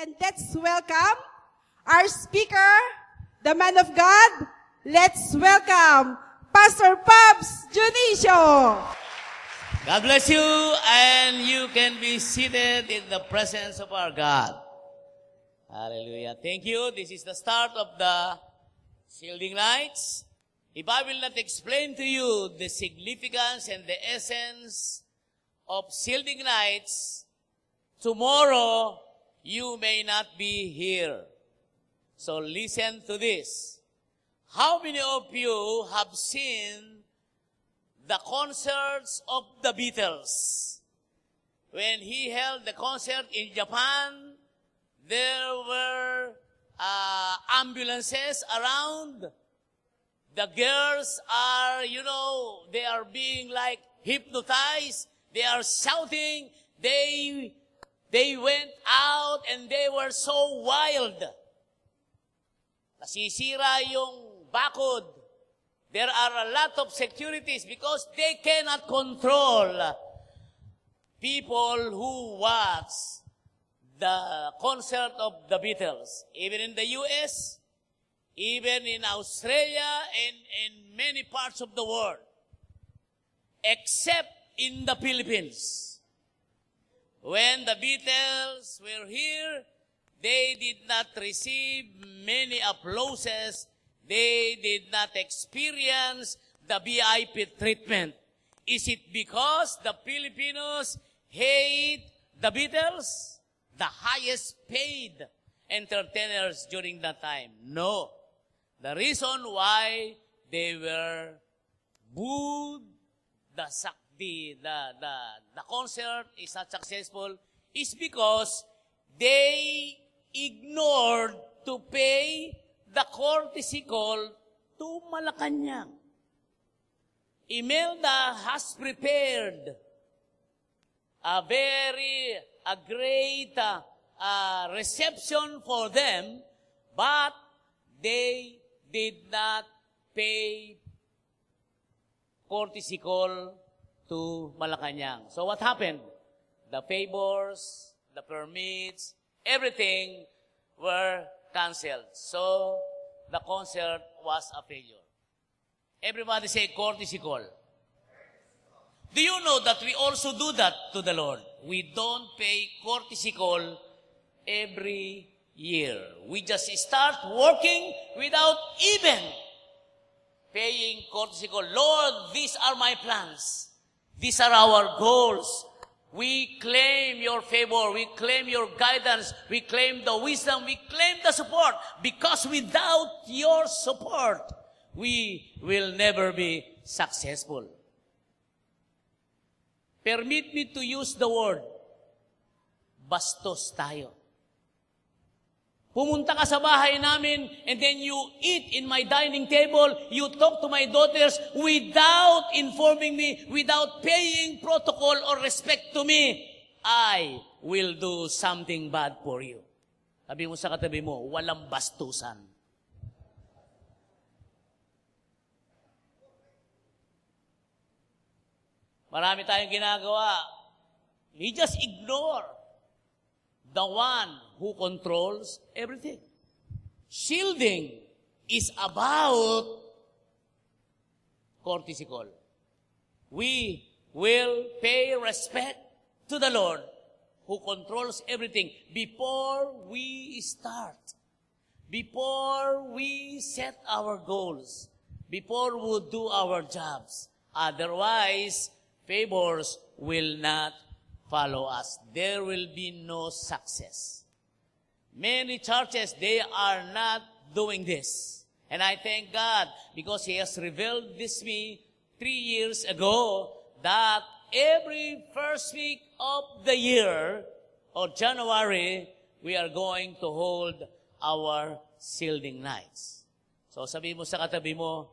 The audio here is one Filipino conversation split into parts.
And let's welcome our speaker, the man of God. Let's welcome Pastor Pops Junicio. God bless you, and you can be seated in the presence of our God. Hallelujah. Thank you. This is the start of the Shielding Nights. If I will not explain to you the significance and the essence of Shielding Nights, tomorrow you may not be here. So listen to this. How many of you have seen the concerts of the Beatles? When he held the concert in Japan, there were ambulances around. The girls are, they are being like hypnotized. They are shouting. They went out and they were so wild. Nasisira yung bakod. There are a lot of securities because they cannot control people who watch the concert of the Beatles. Even in the U.S., even in Australia, and in many parts of the world. Except in the Philippines. When the Beatles were here, they did not receive many applauses. They did not experience the VIP treatment. Is it because the Filipinos hate the Beatles? The highest paid entertainers during that time? No. The reason why they were booed, the concert is not successful, is because they ignored to pay the courtesy call to Malacanang. Imelda has prepared a great reception for them, but they did not pay courtesy call to Malacanang. So what happened? The favors, the permits, everything were canceled. So the concert was a failure. Everybody say courtesy call. Do you know that we also do that to the Lord? We don't pay courtesy call every year. We just start working without even paying courtesy call. Lord, these are my plans. These are our goals. We claim your favor. We claim your guidance. We claim the wisdom. We claim the support. Because without your support, we will never be successful. Permit me to use the word, bastos tayo. Pumunta ka sa bahay namin and then you eat in my dining table, you talk to my daughters without informing me, without paying protocol or respect to me, I will do something bad for you. Sabi mo sa katabi mo, walang bastusan. Marami tayong ginagawa. We just ignore the one who controls everything. Shielding is about courtesy call. We will pay respect to the Lord who controls everything before we start, before we set our goals, before we do our jobs. Otherwise, favors will not follow us. There will be no success. Many churches, they are not doing this. And I thank God because He has revealed this to me 3 years ago that every first week of the year, or January, we are going to hold our Shielding Nights. So sabi mo sa katabi mo,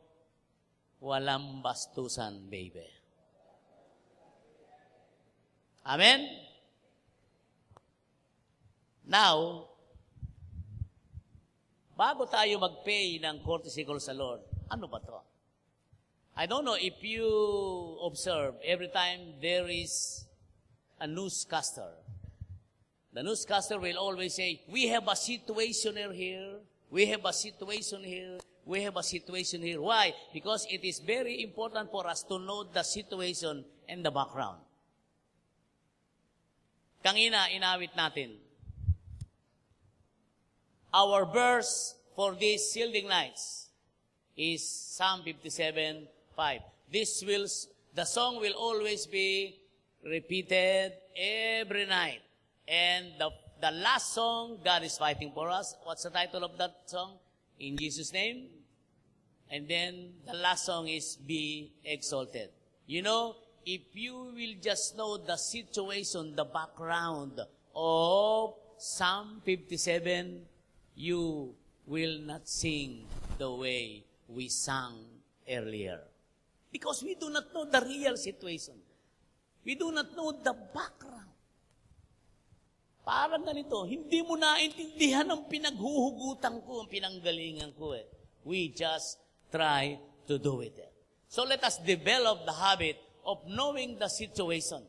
walang bastusan, baby. Amen? Now, bago tayo mag-pay ng courtesy call sa Lord, ano ba to? I don't know if you observe, every time there is a newscaster, The newscaster will always say, we have a situation here, we have a situation here, we have a situation here. Why? Because it is very important for us to know the situation and the background. Kangina, inawit natin. Our verse for these shielding nights is Psalm 57:5. The song will always be repeated every night. And the last song, God is fighting for us. What's the title of that song? In Jesus' name. And then the last song is Be Exalted. You know, if you will just know the situation, the background of Psalm 57, you will not sing the way we sang earlier. Because we do not know the real situation. We do not know the background. Parang ganito, hindi mo naintindihan ang pinaghuhugutan ko, ang pinanggalingan ko eh. We just try to do it. So let us develop the habit of knowing the situation.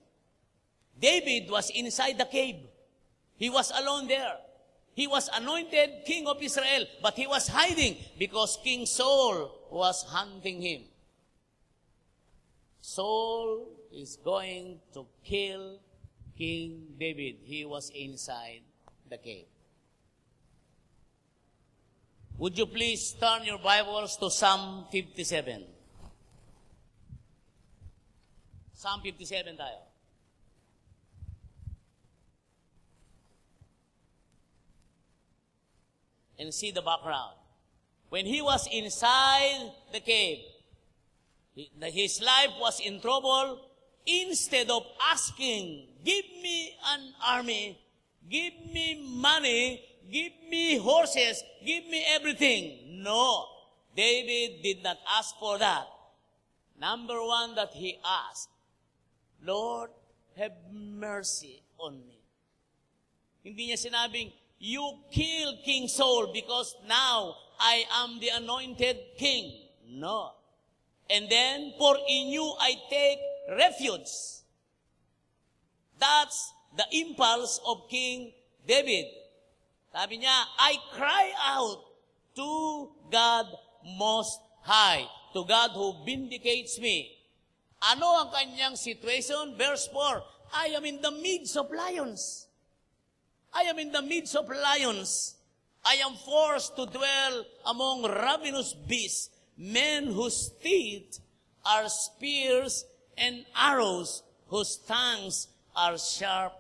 David was inside the cave. He was alone there. He was anointed king of Israel, but he was hiding because King Saul was hunting him. Saul is going to kill King David. He was inside the cave. Would you please turn your Bibles to Psalm 57? Psalm 57 tayo. And see the background. When he was inside the cave, his life was in trouble. Instead of asking, give me an army, give me money, give me horses, give me everything. No, David did not ask for that. Number one that he asked, Lord, have mercy on me. Hindi niya sinabing, you kill King Saul because now I am the anointed king. No. And then, for in you I take refuge. That's the impulse of King David. Sabi niya, I cry out to God Most High, to God who vindicates me. Ano ang kanyang situation? Verse 4, I am in the midst of lions. I am in the midst of lions. I am forced to dwell among ravenous beasts, men whose teeth are spears and arrows, whose tongues are sharp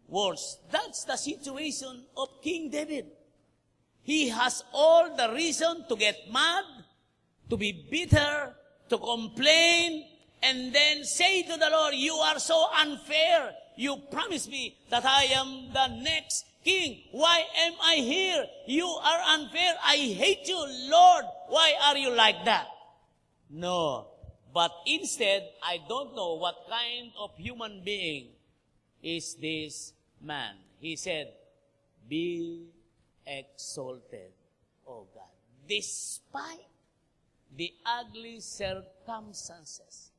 words. That's the situation of King David. He has all the reason to get mad, to be bitter, to complain, and then say to the Lord, you are so unfair. You promised me that I am the next king. Why am I here? You are unfair. I hate you, Lord. Why are you like that? No. But instead, I don't know what kind of human being is this man. He said, be exalted, O God. Despite the ugly circumstances,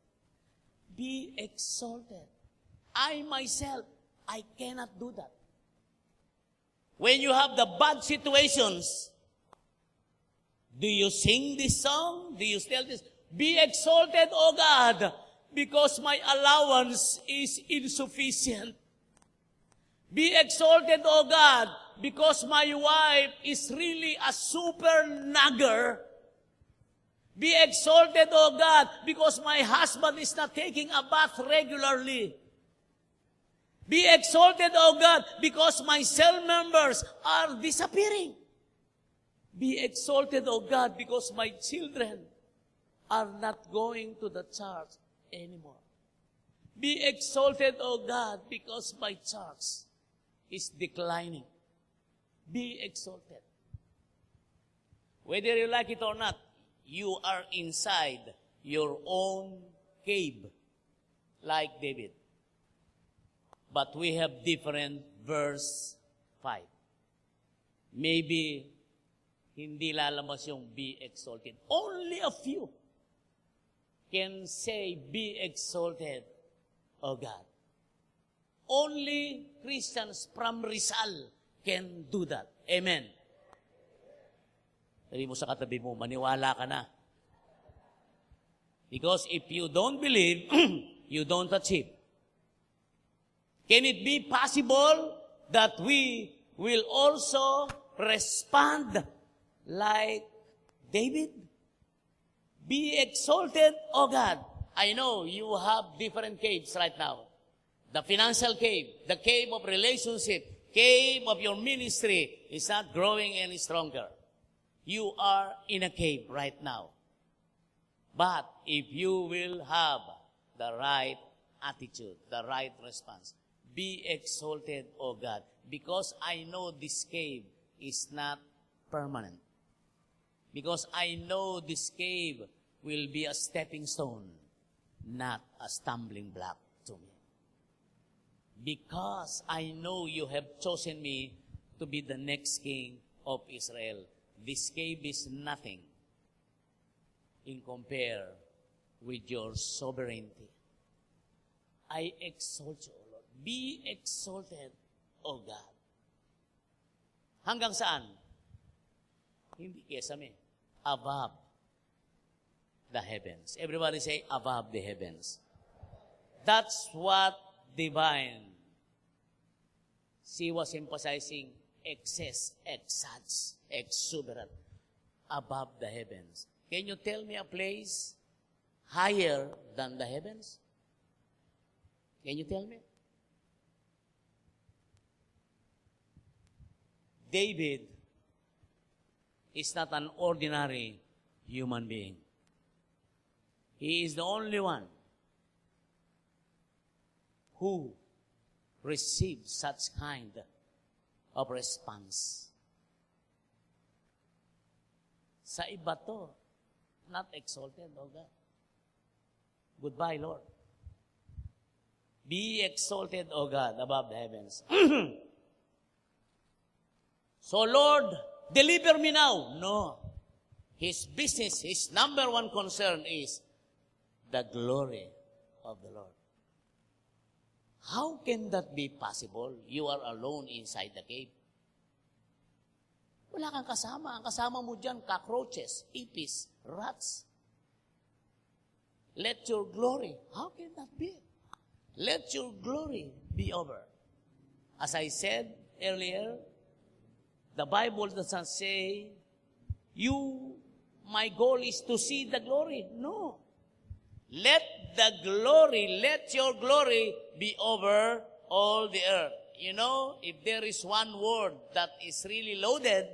be exalted. I myself, I cannot do that. When you have the bad situations, do you sing this song? Do you tell this? Be exalted, O God, because my allowance is insufficient. Be exalted, O God, because my wife is really a super nagger. Be exalted, O God, because my husband is not taking a bath regularly. Be exalted, O God, because my cell members are disappearing. Be exalted, O God, because my children are not going to the church anymore. Be exalted, O God, because my church is declining. Be exalted. Whether you like it or not, you are inside your own cave, like David. But we have different verse 5. Maybe hindi lalabas yung be exalted. Only a few can say, be exalted, O God. Only Christians from Rizal can do that. Amen. Sabi mo sa katabi mo, maniwala ka na. Because if you don't believe, you don't achieve. Can it be possible that we will also respond like David? Be exalted, O God. I know you have different caves right now. The financial cave, the cave of relationship, cave of your ministry is not growing any stronger. You are in a cave right now. But if you will have the right attitude, the right response, be exalted, O God, because I know this cave is not permanent. Because I know this cave will be a stepping stone, not a stumbling block to me. Because I know you have chosen me to be the next king of Israel. This cave is nothing in compare with your sovereignty. I exalt you, O Lord. Be exalted, O God. Hanggang saan? Hindi kesame. Above the heavens. Everybody say, above the heavens. That's what divine. She was emphasizing excess, exudes, exuberant, above the heavens. Can you tell me a place higher than the heavens? Can you tell me? David is not an ordinary human being. He is the only one who received such kind of response. Sa iba to, not exalted, O God. Goodbye, Lord. Be exalted, O God, above the heavens. So, Lord, deliver me now. No. His business, his number one concern is the glory of the Lord. How can that be possible? You are alone inside the cave. Wala kang kasama. Ang kasama mo dyan, cockroaches, ipis, rats. Let your glory, how can that be? Let your glory be over. As I said earlier, the Bible doesn't say, my goal is to see the glory. No. Let your glory be over all the earth. You know, if there is one word that is really loaded,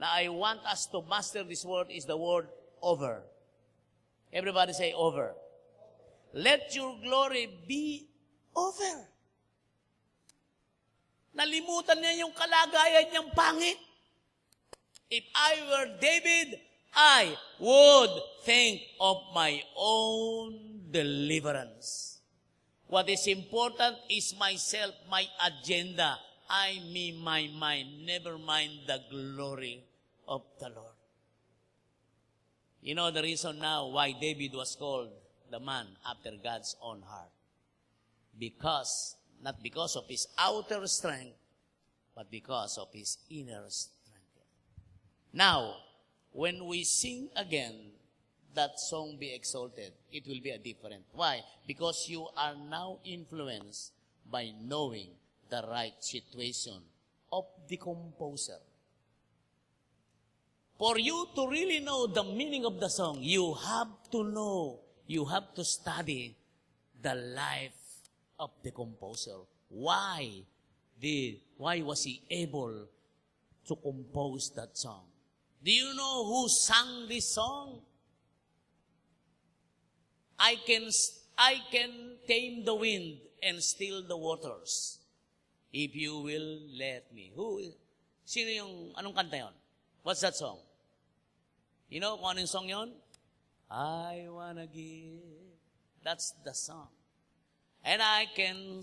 now I want us to master this word, is the word over. Everybody say over. Let your glory be over. Nalimutan niya yung kalagayan niyang pangit. If I were David, I would think of my own deliverance. What is important is myself, my agenda. I, me, my mind. Never mind the glory of the Lord. You know the reason now why David was called the man after God's own heart. Not because of his outer strength, but because of his inner strength. Now, when we sing again, that song Be Exalted, it will be a different. Why? Because you are now influenced by knowing the right situation of the composer. For you to really know the meaning of the song, you have to know, you have to study the life of the composer. Why was he able to compose that song? Do you know who sang this song? I can tame the wind and still the waters, if you will let me. Sino yung, anong kanta yon? What's that song? You know kung anong song yon? I wanna give. That's the song. And I can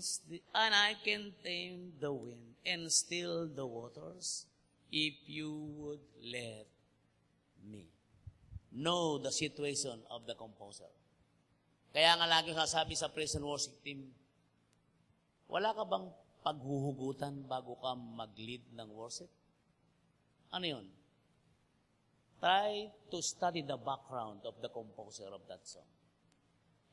tame the wind and still the waters, if you would let me. Know the situation of the composer. Kaya nga lagi sasabi sa praise and worship team, Wala ka bang paghuhugutan bago ka mag-lead ng worship? Ano yun? Try to study the background of the composer of that song.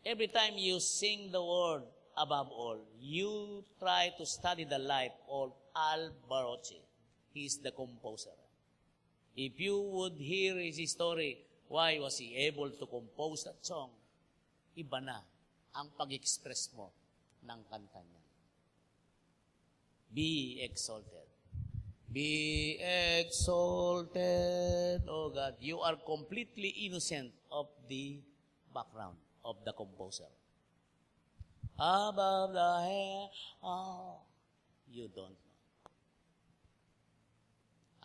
Every time you sing the word above all, you try to study the life of Al Baroche. He is the composer. If you would hear his story, why was he able to compose that song? Iba na ang pag-express mo ng kanta niya. Be exalted. Be exalted, O God. You are completely innocent of the background of the composer. Above the hair, oh, you don't know.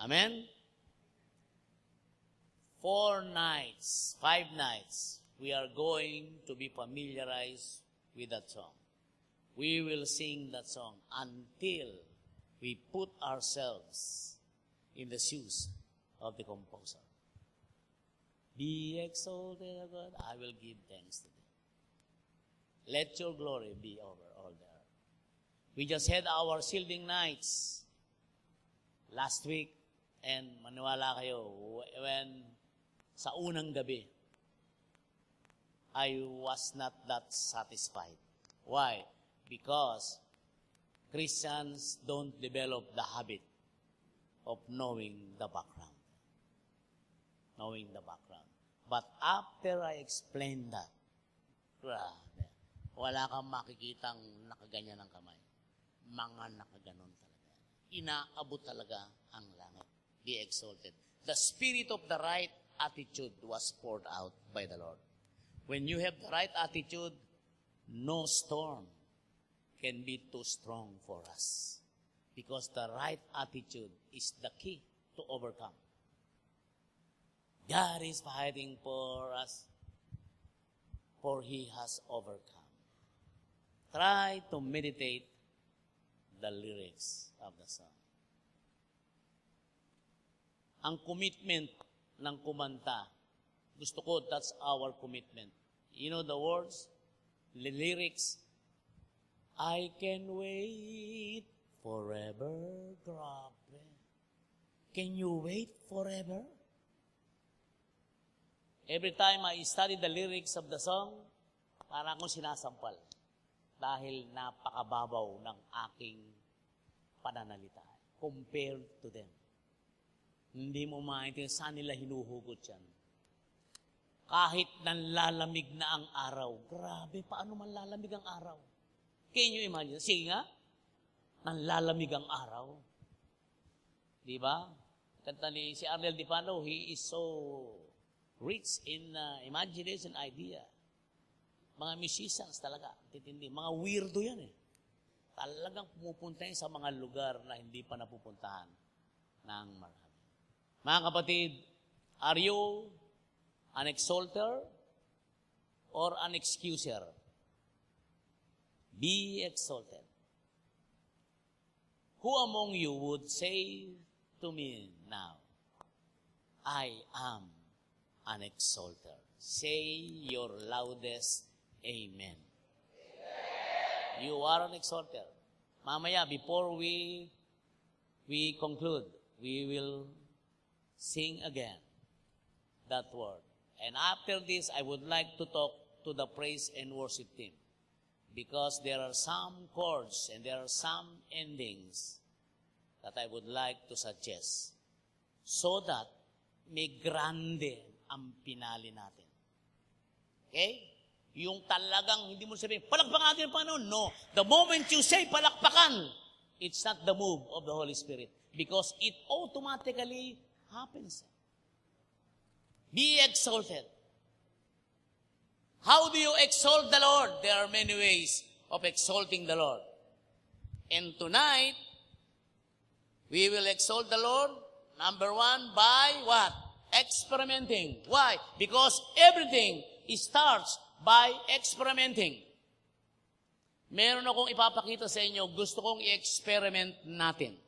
Amen? 5 nights, we are going to be familiarized with that song. We will sing that song until we put ourselves in the shoes of the composer. Be exalted, O God. I will give thanks to thee. Let your glory be over all the earth. We just had our shielding nights last week, and maniwala kayo, when sa unang gabi, I was not that satisfied. Why? Because Christians don't develop the habit of knowing the background. Knowing the background. But after I explained that, grabe, wala kang makikitang nakaganyan ng kamay. Mga nakaganon talaga. Inaabot talaga ang langit. Be exalted. The spirit of the right attitude was poured out by the Lord. When you have the right attitude, no storm can be too strong for us. Because the right attitude is the key to overcome. God is fighting for us, for He has overcome. Try to meditate the lyrics of the song. Ang commitment ng kumanta, gusto ko, that's our commitment. You know the words, the lyrics, I can wait forever, grabe. Can you wait forever? Every time I study the lyrics of the song, parang akong sinasampal. Dahil napakababaw ng aking pananalita compared to them. Hindi mo maintindihan saan nila hinuhugot yan. Kahit nanlalamig na ang araw, grabe, paano man lalamig ang araw? Can you imagine? Sige nga, nanlalamig ang araw. Di ba? Kanta ni si Arnel Di Pano, he is so rich in imagination idea. Mga musicians talaga, titindi. Mga weirdo yan eh. Talagang pumupunta yan sa mga lugar na hindi pa napupuntahan ng marami. Mga kapatid, are you an exalter or an excuser? Be exalted. Who among you would say to me now, I am an exalter? Say your loudest amen. You are an exalter. Mamaya, before we conclude, we will sing again that word. And after this, I would like to talk to the praise and worship team. Because there are some chords and there are some endings that I would like to suggest. So that may grande ang pinali natin. Okay? Yung talagang, hindi mo sabihin, palakpakan natin ang Panginoon. No. The moment you say palakpakan, it's not the move of the Holy Spirit. Because it automatically happens. Be exalted. How do you exalt the Lord? There are many ways of exalting the Lord. And tonight, we will exalt the Lord, number one, by what? Experimenting. Why? Because everything starts by experimenting. Meron akong ipapakita sa inyo, gusto kong i-experiment natin.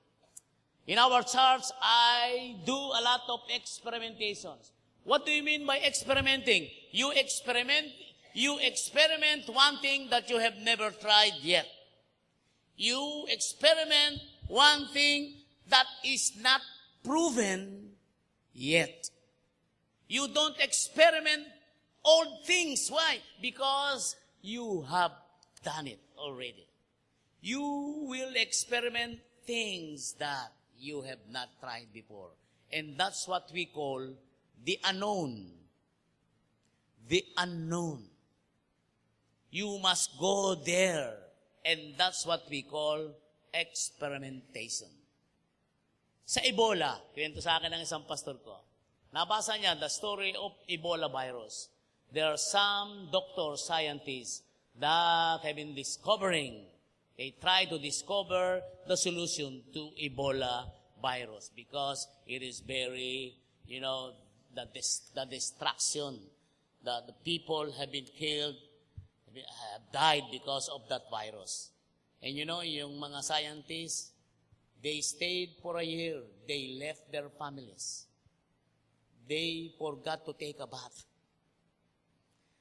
In our church, I do a lot of experimentations. What do you mean by experimenting? You experiment one thing that you have never tried yet. You experiment one thing that is not proven yet. You don't experiment old things. Why? Because you have done it already. You will experiment things that you have not tried before. And that's what we call the unknown. The unknown. You must go there. And that's what we call experimentation. Sa Ebola, kwento sa akin ng isang pastor ko, nabasa niya the story of Ebola virus. There are some doctors, scientists that have been discovering. They try to discover the solution to Ebola virus because it is very, the destruction. The people have been killed, have died because of that virus. And yung mga scientists, they stayed for a year. They left their families. They forgot to take a bath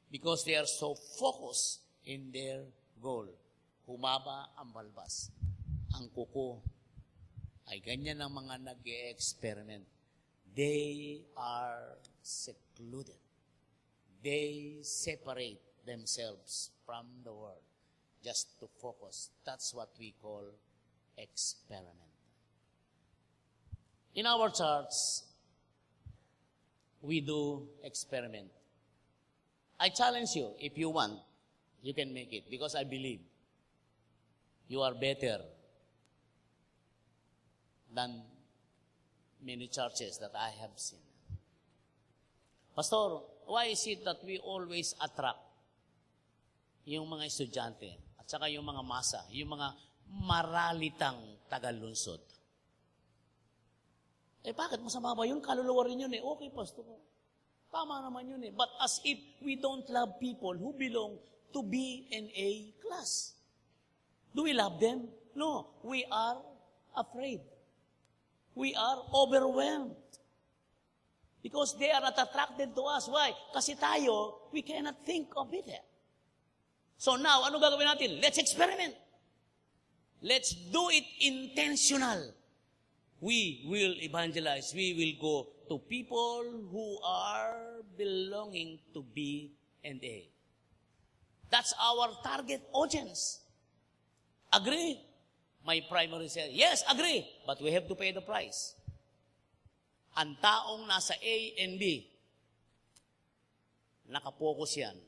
because they are so focused in their goal. Humaba ang balbas. Ang kuko ay ganyan ang mga nag-e-experiment. They are secluded. They separate themselves from the world just to focus. That's what we call experiment. In our church, we do experiment. I challenge you, if you want, you can make it because I believe you are better than many churches that I have seen. Pastor, why is it that we always attract yung mga estudyante at saka yung mga masa, yung mga maralitang tagalunsod? Bakit masama ba yun? Kaluluwa rin yun eh. Okay, Pastor. Tama naman yun eh. But as if we don't love people who belong to B and A class. Do we love them? No. We are afraid. We are overwhelmed. Because they are not attracted to us. Why? Kasi tayo, we cannot think of it. So now, ano gagawin natin? Let's experiment. Let's do it intentional. We will evangelize. We will go to people who are belonging to B and A. That's our target audience. Agree? My primary said, yes, agree. But we have to pay the price. Ang taong nasa A and B, nakapokus yan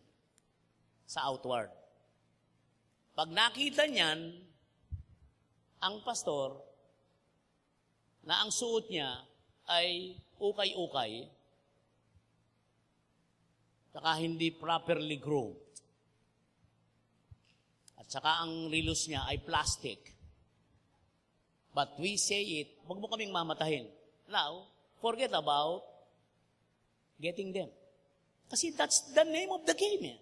sa outward. Pag nakita niyan, ang pastor, na ang suot niya ay ukay-ukay, saka hindi properly groomed, at saka ang rilos niya ay plastic. But we say it, wag mo kaming mamatahin. Now, forget about getting them. Kasi that's the name of the game.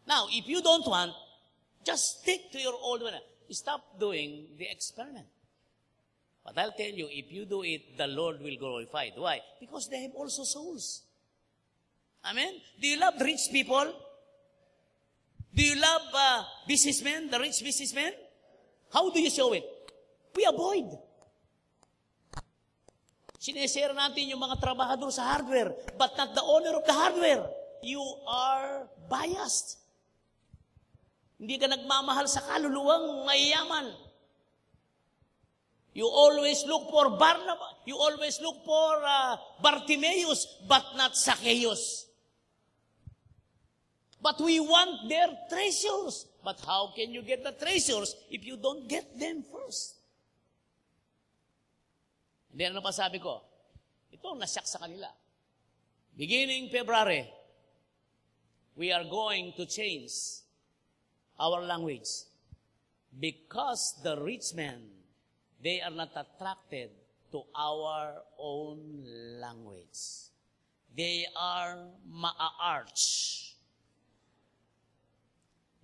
Now, if you don't want, just stick to your old one. Stop doing the experiment. But I'll tell you, if you do it, the Lord will glorify it. Why? Because they have also souls. Amen? Do you love rich people? Do you love businessmen, the rich businessmen? How do you show it? We avoid. Sineshare natin yung mga trabahador sa hardware, but not the owner of the hardware. You are biased. Hindi ka nagmamahal sa kaluluwang mayayaman. You always look for Barnabas. You always look for Bartimaeus, but not Zacchaeus. But we want their treasures. But how can you get the treasures if you don't get them first? Hindi, ano pa sabi ko? Ito, nasyak sa kanila. Beginning February, we are going to change our language. Because the rich men, they are not attracted to our own language. They are ma-arch.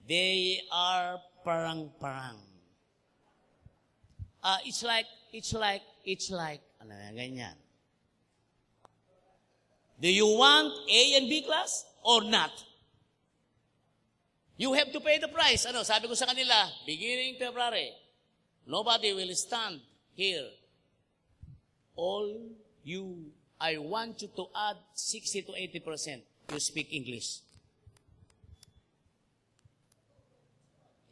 They are parang-parang. It's like, ano yan, ganyan. Do you want A and B class or not? You have to pay the price. Ano, sabi ko sa kanila, beginning February, nobody will stand here. I want you to add 60 to 80%. You speak English.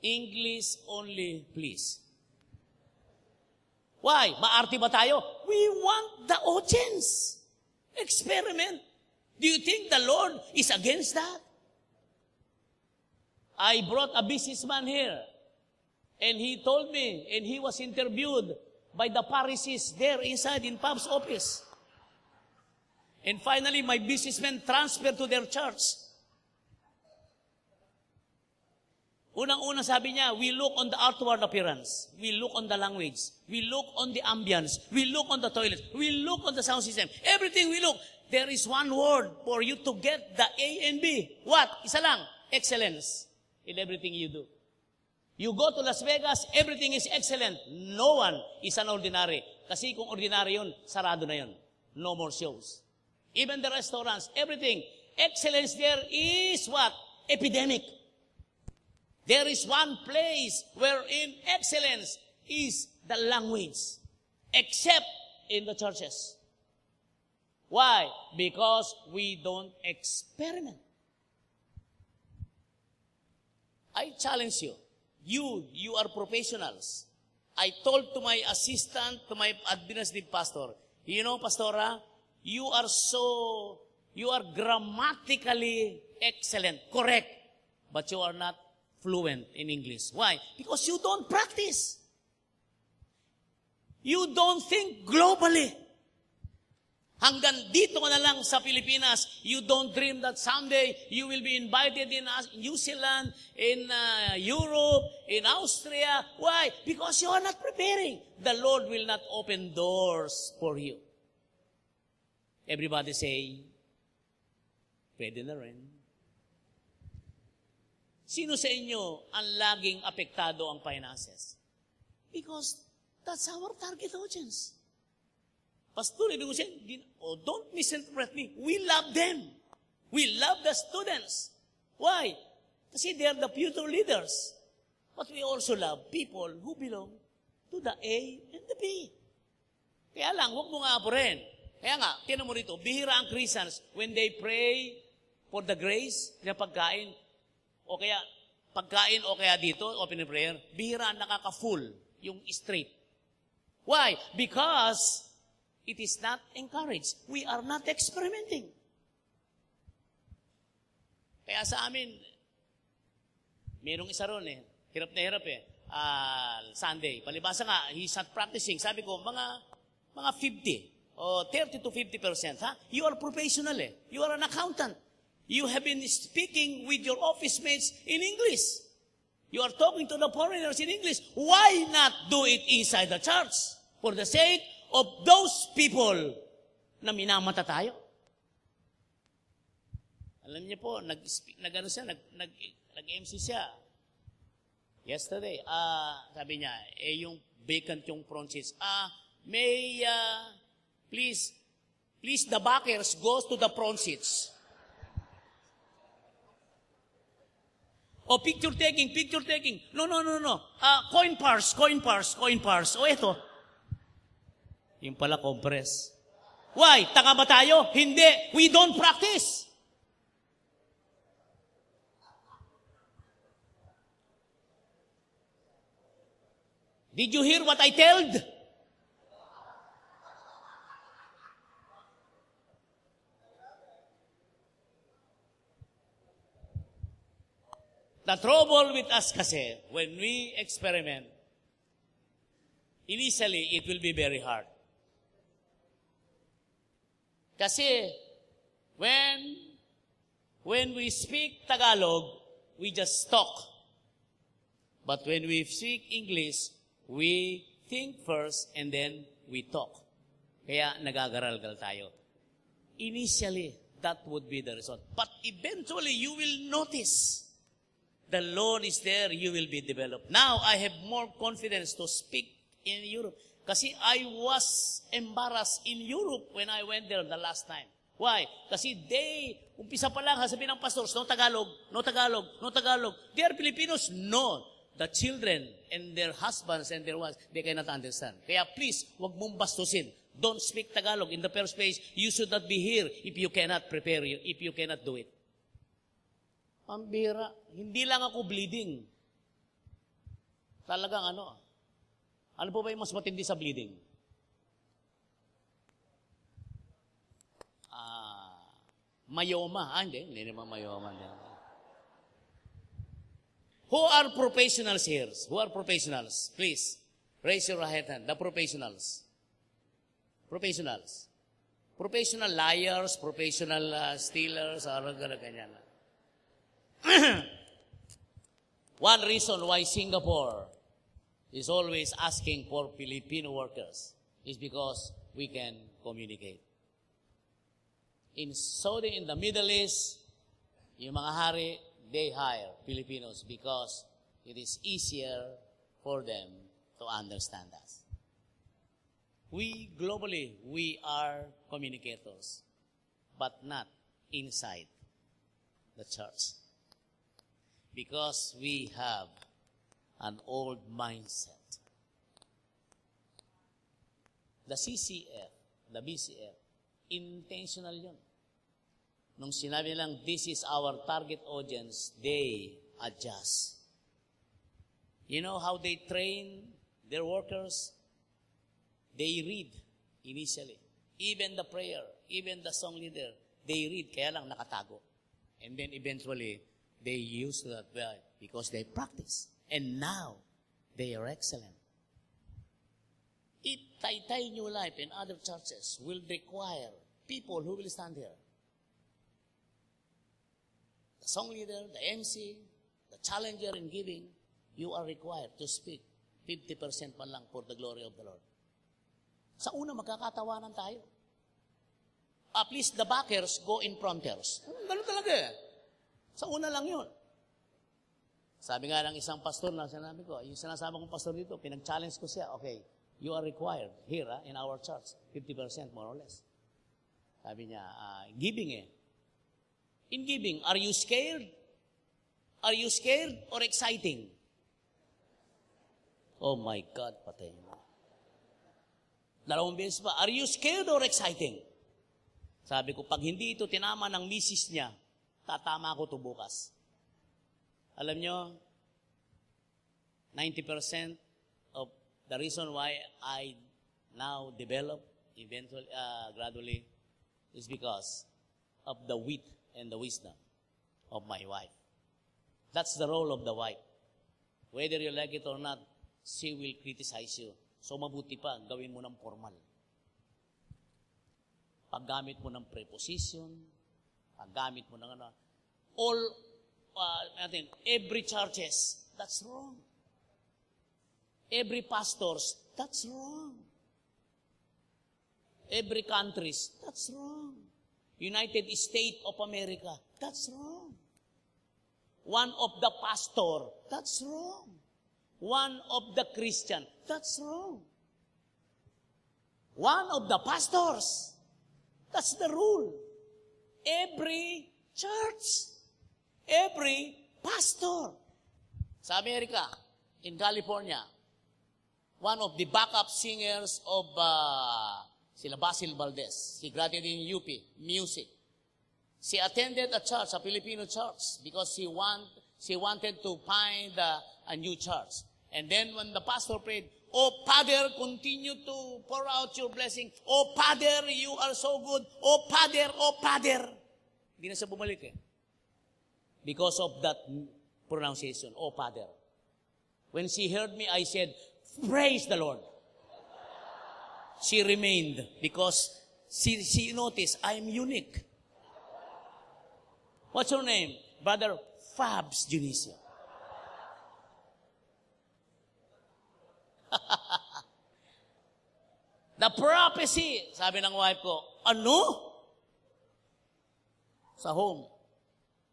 English only, please. Why? Maarte ba tayo? We want the audience. Experiment. Do you think the Lord is against that? I brought a businessman here, and he told me, and he was interviewed by the Pharisees there inside in Pop's office. And finally, my businessman transferred to their church. Unang-una sabi niya, we look on the outward appearance. We look on the language. We look on the ambience. We look on the toilet. We look on the sound system. Everything we look. There is one word for you to get the A and B. What? Isa lang. Excellence in everything you do. You go to Las Vegas, everything is excellent. No one is an ordinary. Kasi kung ordinary yun, sarado na yun. No more shows. Even the restaurants, everything. Excellence there is what? Epidemic. There is one place wherein excellence is the language. Except in the churches. Why? Because we don't experiment. I challenge you. You are professionals. I told to my assistant, to my administrative pastor, you know, Pastora, you are grammatically excellent, correct, but you are not fluent in English. Why? Because you don't practice. You don't think globally. Hanggang dito na lang sa Pilipinas, you don't dream that someday you will be invited in New Zealand, in Europe, in Austria. Why? Because you are not preparing. The Lord will not open doors for you. Everybody say, pwede na rin. Sino sa inyo ang laging apektado ang finances? Because that's our target audience. Pastor, ibig ko siya, don't misinterpret me. We love them. We love the students. Why? Kasi they are the future leaders. But we also love people who belong to the A and the B. Kaya lang, huwag mo nga po rin. Kaya nga, tinan mo rito, bihira ang Christians when they pray for the grace, na pagkain, o kaya dito, open prayer, bihira ang nakaka-full, yung straight. Why? Because it is not encouraged. We are not experimenting. Kaya sa amin, merong isa ron hirap na hirap Sunday. Palibasa nga, he's not practicing. Sabi ko, mga 50 o 30 to 50%, ha? You are professional You are an accountant. You have been speaking with your office mates in English. You are talking to the foreigners in English. Why not do it inside the church? For the sake of those people na minamata tayo. Alam niyo po, nag-MC siya. Yesterday, sabi niya, yung vacant yung front seats. Please, the backers goes to the front seats. O picture taking. No. Coin pars. O eto. Yung pala compress. Why? Tanga ba tayo? Hindi. We don't practice. Did you hear what I told? The trouble with us kasi, when we experiment, initially, it will be very hard. Kasi, when we speak Tagalog, we just talk. But when we speak English, we think first and then we talk. Kaya nagagaralgal tayo. Initially, that would be the result. But eventually, you will notice the Lord is there, you will be developed. Now, I have more confidence to speak in Europe. Kasi I was embarrassed in Europe when I went there the last time. Why? Kasi umpisa pa lang, sabihin ng pastors, no Tagalog, no Tagalog, no Tagalog. They are Filipinos? No. The children and their husbands and their wives, they cannot understand. Kaya please, wag mong bastusin. Don't speak Tagalog. In the first place, you should not be here if you cannot prepare, if you cannot do it. Pambira. Hindi lang ako bleeding. Talagang ano? Ano po ba yung mas matindi sa bleeding? Mayoma. Hindi naman mayoma. Who are professionals here? Who are professionals? Please, raise your right hand. The professionals. Professionals. Professional liars, professional stealers, ganyan. One reason why Singapore is always asking for Filipino workers is because we can communicate. In Saudi, in the Middle East, yung mga hari, they hire Filipinos because it is easier for them to understand us. Globally, we are communicators, but not inside the church. Because we have an old mindset. The CCF, the BCF, intentional yun. Nung sinabi lang, this is our target audience, they adjust. You know how they train their workers? They read initially. Even the prayer, even the song leader, they read, kaya lang nakatago. And then eventually, they use that because they practice. And now, they are excellent. If Taytay New Life and other churches will require people who will stand here, the song leader, the MC, the challenger in giving, you are required to speak 50% man lang for the glory of the Lord. Sa una, magkakatawanan tayo. At least the backers go in fronters. Ganun talaga eh. Sa una lang yun. Sabi nga ng isang pastor na sinabi ko, yung sinasama kong pastor dito, pinag-challenge ko siya, okay, you are required here in our church, 50% more or less. Sabi niya, giving eh. In giving, are you scared? Are you scared or exciting? Oh my God, patay mo. Dalawang beses pa, are you scared or exciting? Sabi ko, pag hindi ito tinama ng misis niya, tatama ako ito bukas. Alam nyo, 90% of the reason why I now develop eventually, gradually, is because of the wit and the wisdom of my wife. That's the role of the wife. Whether you like it or not, she will criticize you. So mabuti pa, gawin mo ng formal. Paggamit mo ng preposition, paggamit mo ng every churches, that's wrong. Every pastors, that's wrong. Every countries, that's wrong. United States of America, that's wrong. One of the pastor, that's wrong. One of the Christian, that's wrong. One of the pastors, that's the rule. Every church, every pastor. Sa Amerika, in California, one of the backup singers of sila Basil Valdez. She graduated in UP, music. She attended a church, a Filipino church, because she wanted to find a new church. And then when the pastor prayed, "Oh, Father, continue to pour out your blessing. Oh, Father, you are so good. Oh, Father, oh, Father." Hindi na siya bumalik eh. Because of that pronunciation, "Oh, Father." When she heard me, I said, "Praise the Lord." She remained because she noticed I'm unique. What's your name? Brother Fabs Junicio. The prophecy, sabi ng wife ko, ano? Sa home.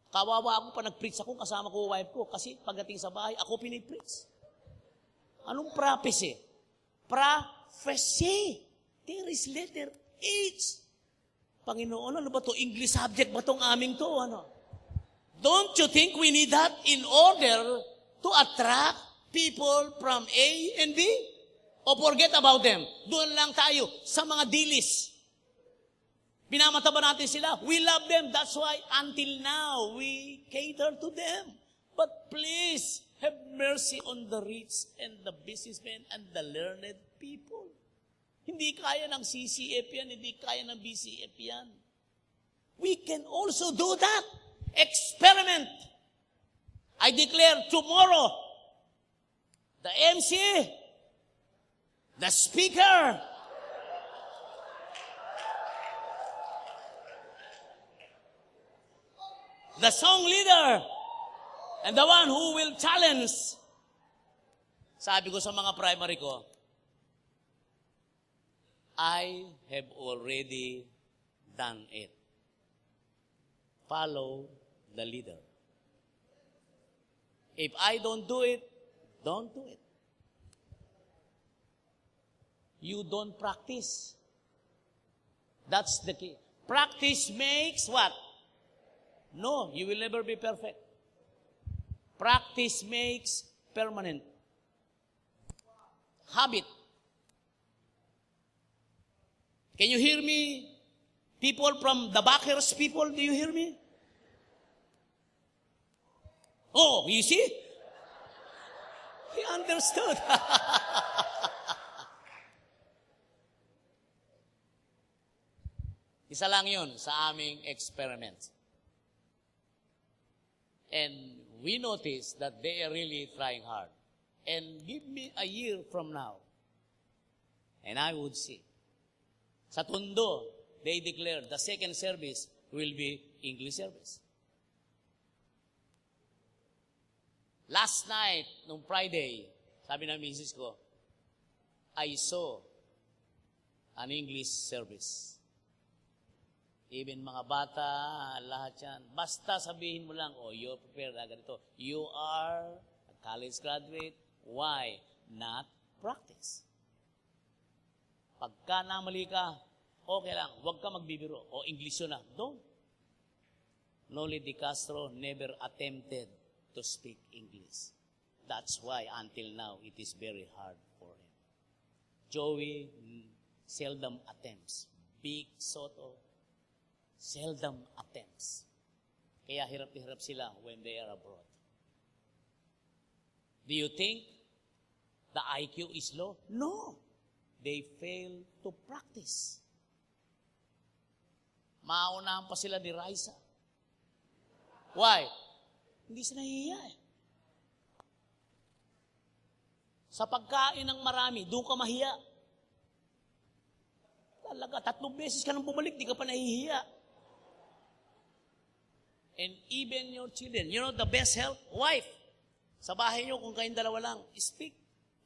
Kawawa ako pa nag-preach ako, kasama ko wife ko, kasi pagdating sa bahay, ako pinipreach. Anong prophecy? Prophecy. There is letter H. Panginoon, ano ba to? English subject ba tong aming to? Ano? Don't you think we need that in order to attract people from A and B? O forget about them. Doon lang tayo sa mga dilis. Pinamata ba natin sila? We love them. That's why until now, we cater to them. But please, have mercy on the rich and the businessmen and the learned people. Hindi kaya ng CCF yan, hindi kaya ng BCF yan. We can also do that. Experiment. I declare tomorrow, the MC, the speaker, the song leader, and the one who will challenge. Sabi ko sa mga primary ko, I have already done it. Follow the leader. If I don't do it, don't do it. You don't practice. That's the key. Practice makes what? No, you will never be perfect. Practice makes permanent. Habit. Can you hear me? People from the Backers people, do you hear me? Oh, you see? He understood. Isa lang yun sa aming experiment. And we noticed that they are really trying hard. And give me a year from now, and I would see. Sa Tondo, they declared the second service will be English service. Last night, nung Friday, sabi ng misis ko, I saw an English service. Even mga bata, lahat yan. Basta sabihin mo lang, oh, you're prepared na ganito. You are a college graduate. Why not practice? Pagka namali ka, okay lang, huwag ka magbibiro. O English yun na. Don't. Noli Di Castro never attempted to speak English. That's why until now, it is very hard for him. Joey seldom attempts. Big Soto seldom attempts. Kaya hirap-hirap sila when they are abroad. Do you think the IQ is low? No. They fail to practice. Maunahan pa sila ni Raisa. Why? Hindi sila nahihiya eh. Sa pagkain ng marami, doon ka mahiya. Talaga, 3 beses ka nang bumalik, di ka pa nahihiya. And even your children, you know the best help? Wife. Sa bahay nyo, kung kayong dalawa lang, speak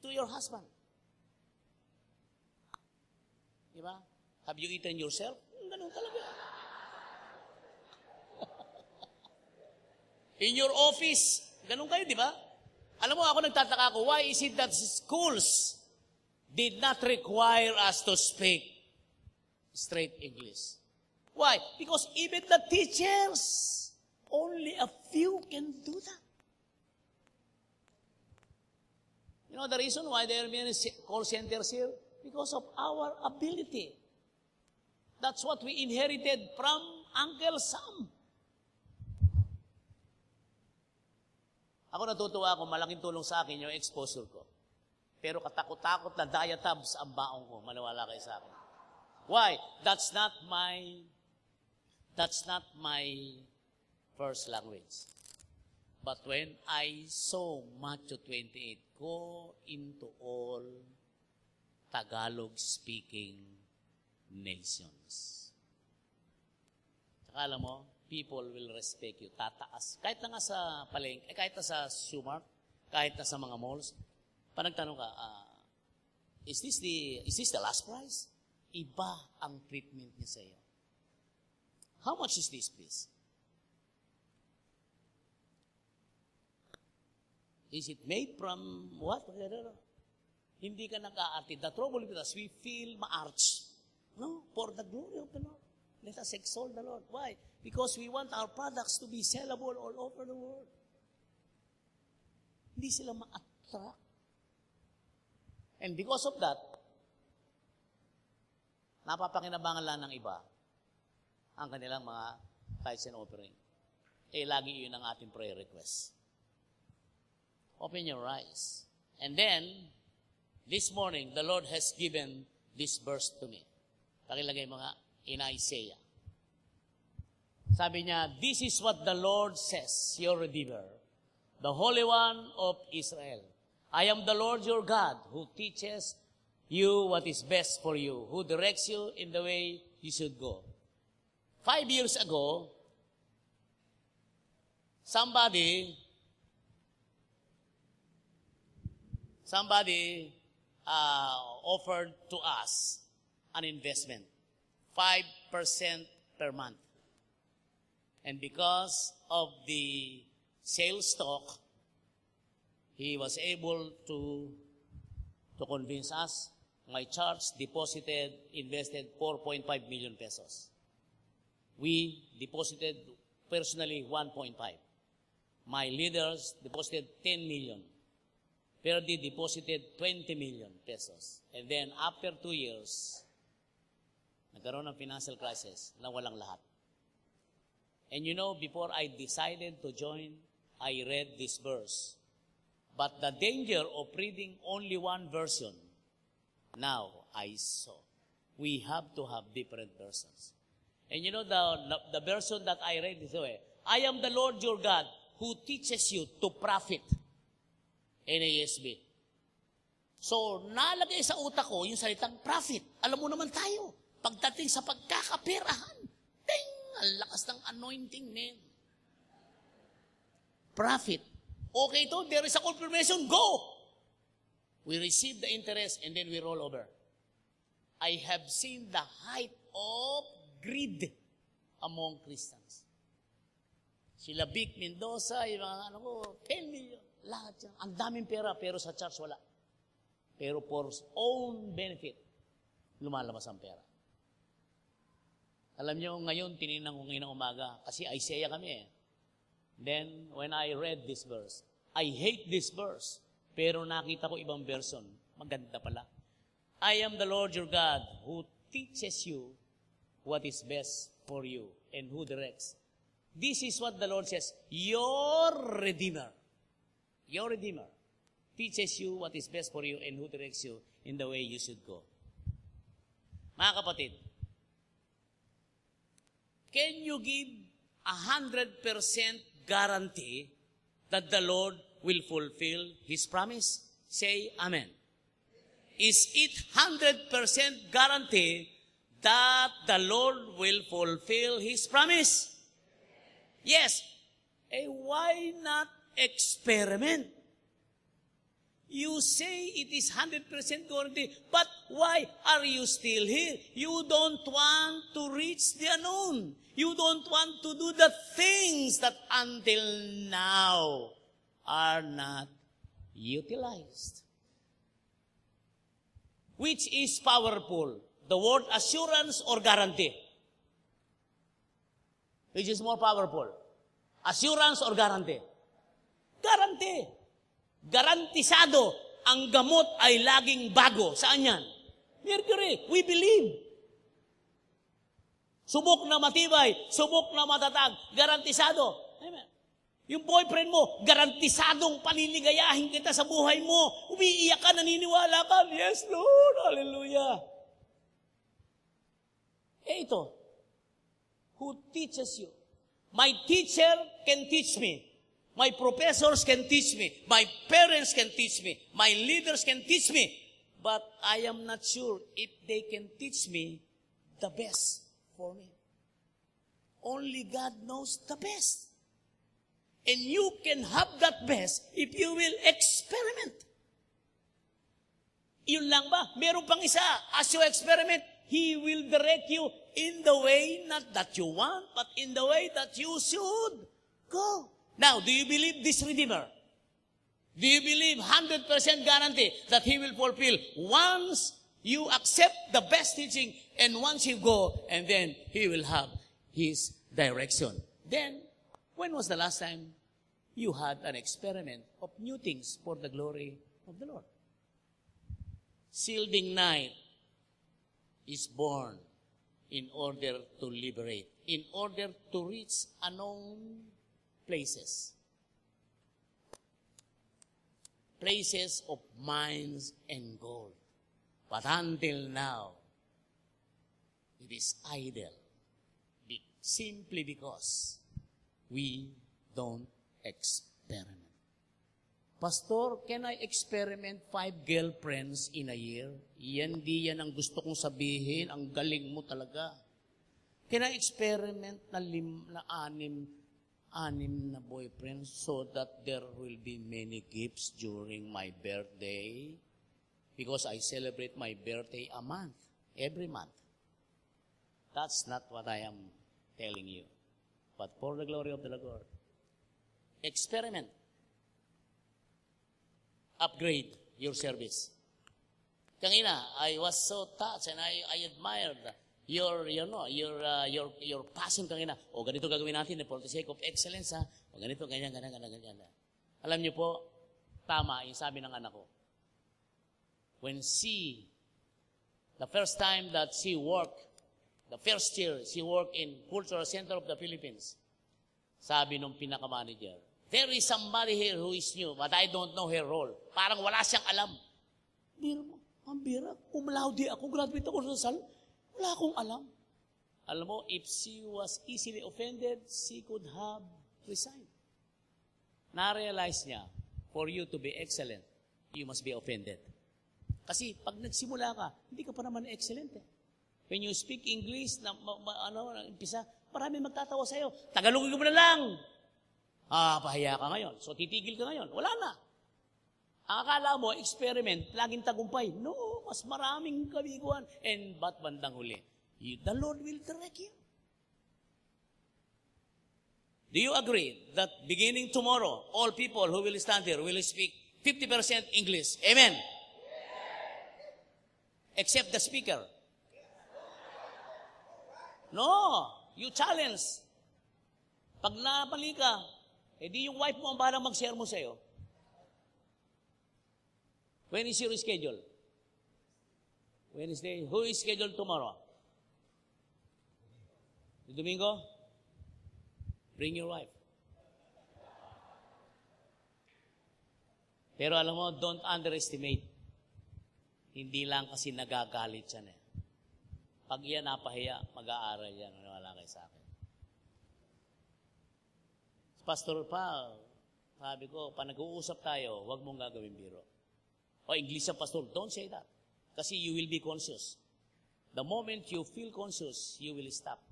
to your husband. Diba? Have you eaten yourself? Ganun talaga. In your office, ganun kayo, di ba? Alam mo, ako nagtataka ako, why is it that schools did not require us to speak straight English? Why? Because even the teachers, only a few can do that. You know the reason why there are many call centers here? Because of our ability. That's what we inherited from Uncle Sam. Ako natutuwa ako, malaking tulong sa akin yung exposure ko. Pero katakot-takot na diatabs ang baong ko. Maniwala kayo sa akin. Why? That's not my first language. But when I saw Matthew 28, go into all Tagalog-speaking nations. Saka alam mo, people will respect you. Tataas. Kahit na nga sa palengke, kahit na sa Sumark, kahit na sa mga malls, pag nagtanong ka, is this the last price? Iba ang treatment niya sa iyo. How much is this, please? Is it made from what? Hindi ka nag-aarti. The trouble with us, we feel ma-arch. No? For the glory of the Lord. Let us exalt the Lord. Why? Because we want our products to be sellable all over the world. Hindi sila ma-attract. And because of that, napapakinabangan lang ng iba ang kanilang mga tithes and offering. Lagi yun ang ating prayer request. Open your eyes. And then, this morning, the Lord has given this verse to me. Pakilagay mga in Isaiah. Sabi niya, this is what the Lord says, your Redeemer, the Holy One of Israel. I am the Lord your God, who teaches you what is best for you, who directs you in the way you should go. 5 years ago, somebody offered to us an investment, 5% per month. And because of the sales stock, he was able to convince us. My church deposited, invested 4.5 million pesos. We deposited personally 1.5. My leaders deposited 10 million. Perdi deposited 20 million pesos. And then after 2 years, nagkaroon ng financial crisis na walang lahat. And you know, before I decided to join, I read this verse. But the danger of reading only one version, now I saw. We have to have different versions. And you know, the version that I read is, I am the Lord your God who teaches you to profit. NASB. So, nalagay sa utak ko yung salitang profit. Alam mo naman tayo, pagdating sa pagkakaperahan, ting, ang lakas ng anointing, man. Profit. Okay to, there is a confirmation, go! We receive the interest and then we roll over. I have seen the height of greed among Christians. Sila Vic Mendoza, yung mga 10 million. Lahat yan. Ang daming pera, pero sa church wala. Pero for own benefit, lumalabas ang pera. Alam niyo, ngayon, tinignan ko ngayon ng umaga, kasi Isaiah kami eh. Then, when I read this verse, I hate this verse, pero nakita ko ibang version. Maganda pala. I am the Lord your God, who teaches you what is best for you, and who directs. This is what the Lord says, your Redeemer. Your Redeemer teaches you what is best for you and who directs you in the way you should go. Mga kapatid, can you give 100% guarantee that the Lord will fulfill His promise? Say Amen. Is it 100% guarantee that the Lord will fulfill His promise? Yes. Why not experiment? You say it is 100% guarantee, but why are you still here? You don't want to reach the unknown. You don't want to do the things that until now are not utilized. Which is powerful? The word assurance or guarantee? Which is more powerful? Assurance or guarantee? Guarantee. Garantisado, ang gamot ay laging bago. Saan yan? Mercury, we believe. Subok na matibay, subok na matatag, garantisado. Amen. Yung boyfriend mo, garantisadong paniligayahin kita sa buhay mo. Umiiyak ka, naniniwala ka. Yes, Lord. Hallelujah. Ito, who teaches you? My teacher can teach me. My professors can teach me. My parents can teach me. My leaders can teach me. But I am not sure if they can teach me the best for me. Only God knows the best. And you can have that best if you will experiment. Yun lang ba? Meron pang isa. As you experiment, He will direct you in the way not that you want, but in the way that you should go. Now, do you believe this Redeemer? Do you believe 100% guarantee that He will fulfill once you accept the best teaching And once you go, and then He will have His direction. Then, when was the last time you had an experiment of new things for the glory of the Lord? Shielding night is born in order to liberate, in order to reach unknown places. Places of mines and gold. But until now, it is idle. Simply because we don't experiment. Pastor, can I experiment 5 girlfriends in a year? Di yan ang gusto kong sabihin. Ang galing mo talaga. Can I experiment na 6 na boyfriends so that there will be many gifts during my birthday? Because I celebrate my birthday every month. That's not what I am telling you. But for the glory of the Lord, experiment. Upgrade your service. Kanina, I was so touched and I admired your passion kanina. O ganito gagawin natin for the sake of excellence, ha? O ganito, ganyan. Alam niyo po, tama yung sabi ng anak ko. When the first time that she worked, the first year, she worked in Cultural Center of the Philippines. Sabi nung pinaka-manager, there is somebody here who is new, but I don't know her role. Parang wala siyang alam. Bira mo, ang bira. Cum laude ako, graduate ako sa Sal, wala akong alam. Alam mo, if she was easily offended, she could have resigned. Na-realize niya, for you to be excellent, you must be offended. Kasi pag nagsimula ka, hindi ka pa naman excellent eh. When you speak English, umpisa, marami magtatawa sa'yo. Tagalogin mo na lang. Pahiya ka ngayon. So, titigil ka ngayon. Wala na. Ang akala mo, experiment, laging tagumpay. No, mas maraming kabiguan. And ba't bandang huli? The Lord will direct you. Do you agree that beginning tomorrow, all people who will stand here will speak 50% English? Amen? Except the speaker. No, you challenge. Pag napali ka, di yung wife mo ang balang mag-share mo sa'yo. When is your schedule? Wednesday. Who is scheduled tomorrow? Domingo? Bring your wife. Pero alam mo, don't underestimate. Hindi lang kasi nagagalit yan eh. Pag yan napahiya, mag-aaral yan. Wala kayo sa akin. Pastor pa, sabi ko, pag nag-uusap tayo, huwag mong gagawin biro. O English sa pastor, don't say that. Kasi you will be conscious. The moment you feel conscious, you will stop.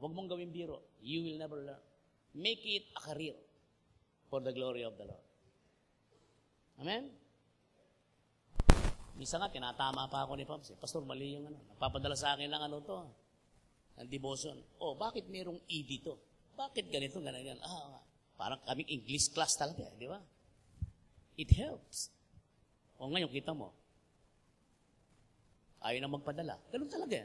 Huwag mong gawin biro. You will never learn. Make it a career for the glory of the Lord. Amen? Minsan nga, tinatama pa ako ni Pops. Pastor, mali yung napapadala sa akin ng ng devotion. Bakit mayroong E dito? Bakit ganito, ganyan? Parang kaming English class talaga, di ba? It helps. Ngayon, kita mo, ayaw na magpadala. Ganun talaga.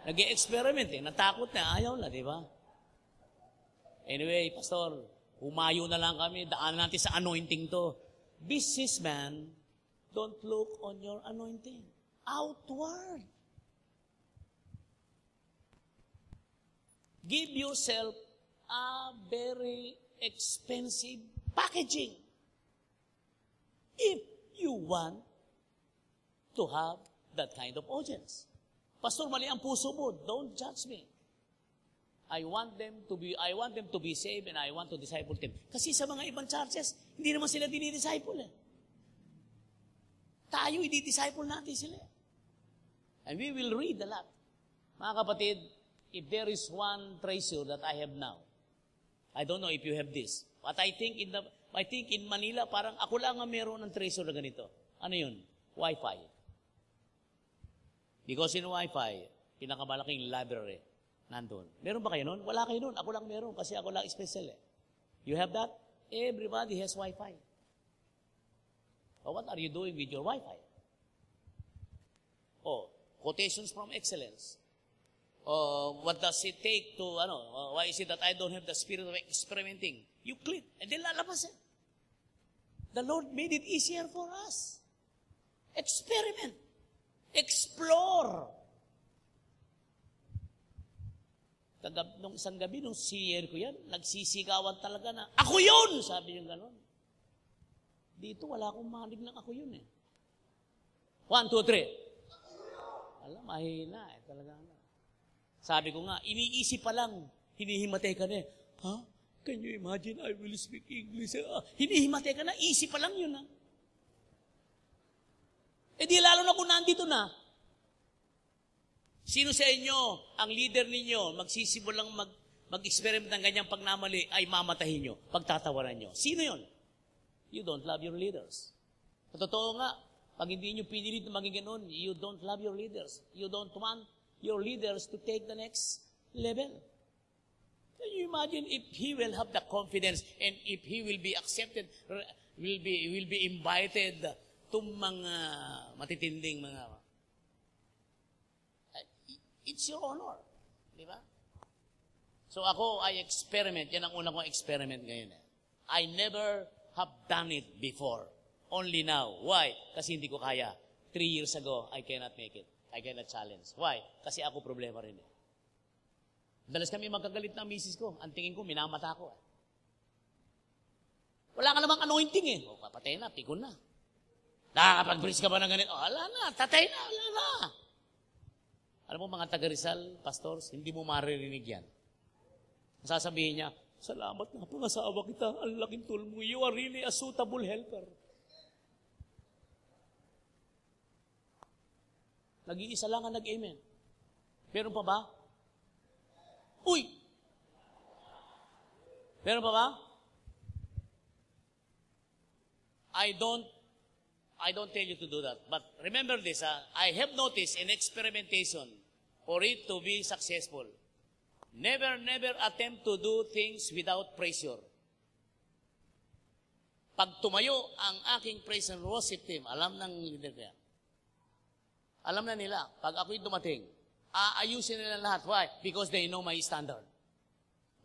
Nag-i-experiment natakot na, ayaw na, di ba? Anyway, Pastor, humayo na lang kami, daan natin sa anointing to. Businessman, don't look on your anointing. Outward. Give yourself a very expensive packaging if you want to have that kind of audience. Pastor, mali ang puso mo. Don't judge me. I want them to be saved and I want to disciple them. Kasi sa mga ibang churches, hindi naman sila dinidisciple Tayo, i-disciple natin sila. And we will read a lot. Mga kapatid, if there is one treasure that I have now, I don't know if you have this, but I think in Manila, parang ako lang ang meron ng treasure na ganito. Ano yun? Wi-Fi. Because in Wi-Fi, pinakamalaking library, nandun. Meron ba kayo nun? Wala kayo nun. Ako lang meron kasi ako lang special You have that? Everybody has Wi-Fi. But what are you doing with your Wi-Fi? Quotations from excellence. What does it take to, why is it that I don't have the spirit of experimenting? You click, and then lalabas eh. The Lord made it easier for us. Experiment. Explore. Nung isang gabi, nung siyer ko yan, nagsisigawan talaga na, ako yun! Sabi yung gano'n. Dito, wala akong manig ng ako yun eh. 1, 2, 3. Alam, mahina eh. Talaga na. Sabi ko nga, iniisip pa lang, hinihimatay ka na eh. Ha? Can you imagine I will speak English? Hinihimatay ka na, isip pa lang yun ha. Eh di lalo na kung nandito na. Sino sa inyo, ang leader ninyo, magsisimulang mag-experiment ng ganyang pagnamali, ay mamatahin nyo, pagtatawanan nyo? Sino yon? You don't love your leaders. Sa totoo nga, pag hindi nyo pinilit na maging ganoon, you don't love your leaders. You don't want your leaders to take the next level. Can you imagine if he will have the confidence and if he will be accepted, will be invited to mga matitinding mga... It's your honor. Di ba? So ako, I experiment. Yan ang unang kong experiment ngayon. I never have done it before. Only now. Why? Kasi hindi ko kaya. 3 years ago, I cannot make it. I cannot challenge. Why? Kasi ako problema rin eh. Dalas kami magkagalit ng misis ko. Ang tingin ko, minamata ko. Wala ka namang anointing eh. O, papatay na, pikon na. Nakakapag-preach ka ba ng ganito? Wala na, tatay na, wala na. Alam mo mga taga Rizal, pastors, hindi mo maririnig yan. Sasabihin niya, salamat na pangasawa kita, ang laking tool mo. You are really a suitable helper. Nag-iisa lang ang nag-amen. Meron pa ba? Uy! Meron pa ba? I don't tell you to do that. But remember this, I have noticed in experimentation, for it to be successful, never attempt to do things without pressure. Pag tumayo ang aking praise and worship team, alam ng leader kaya. Alam na nila, pag ako'y dumating, aayusin nila lahat. Why? Because they know my standard.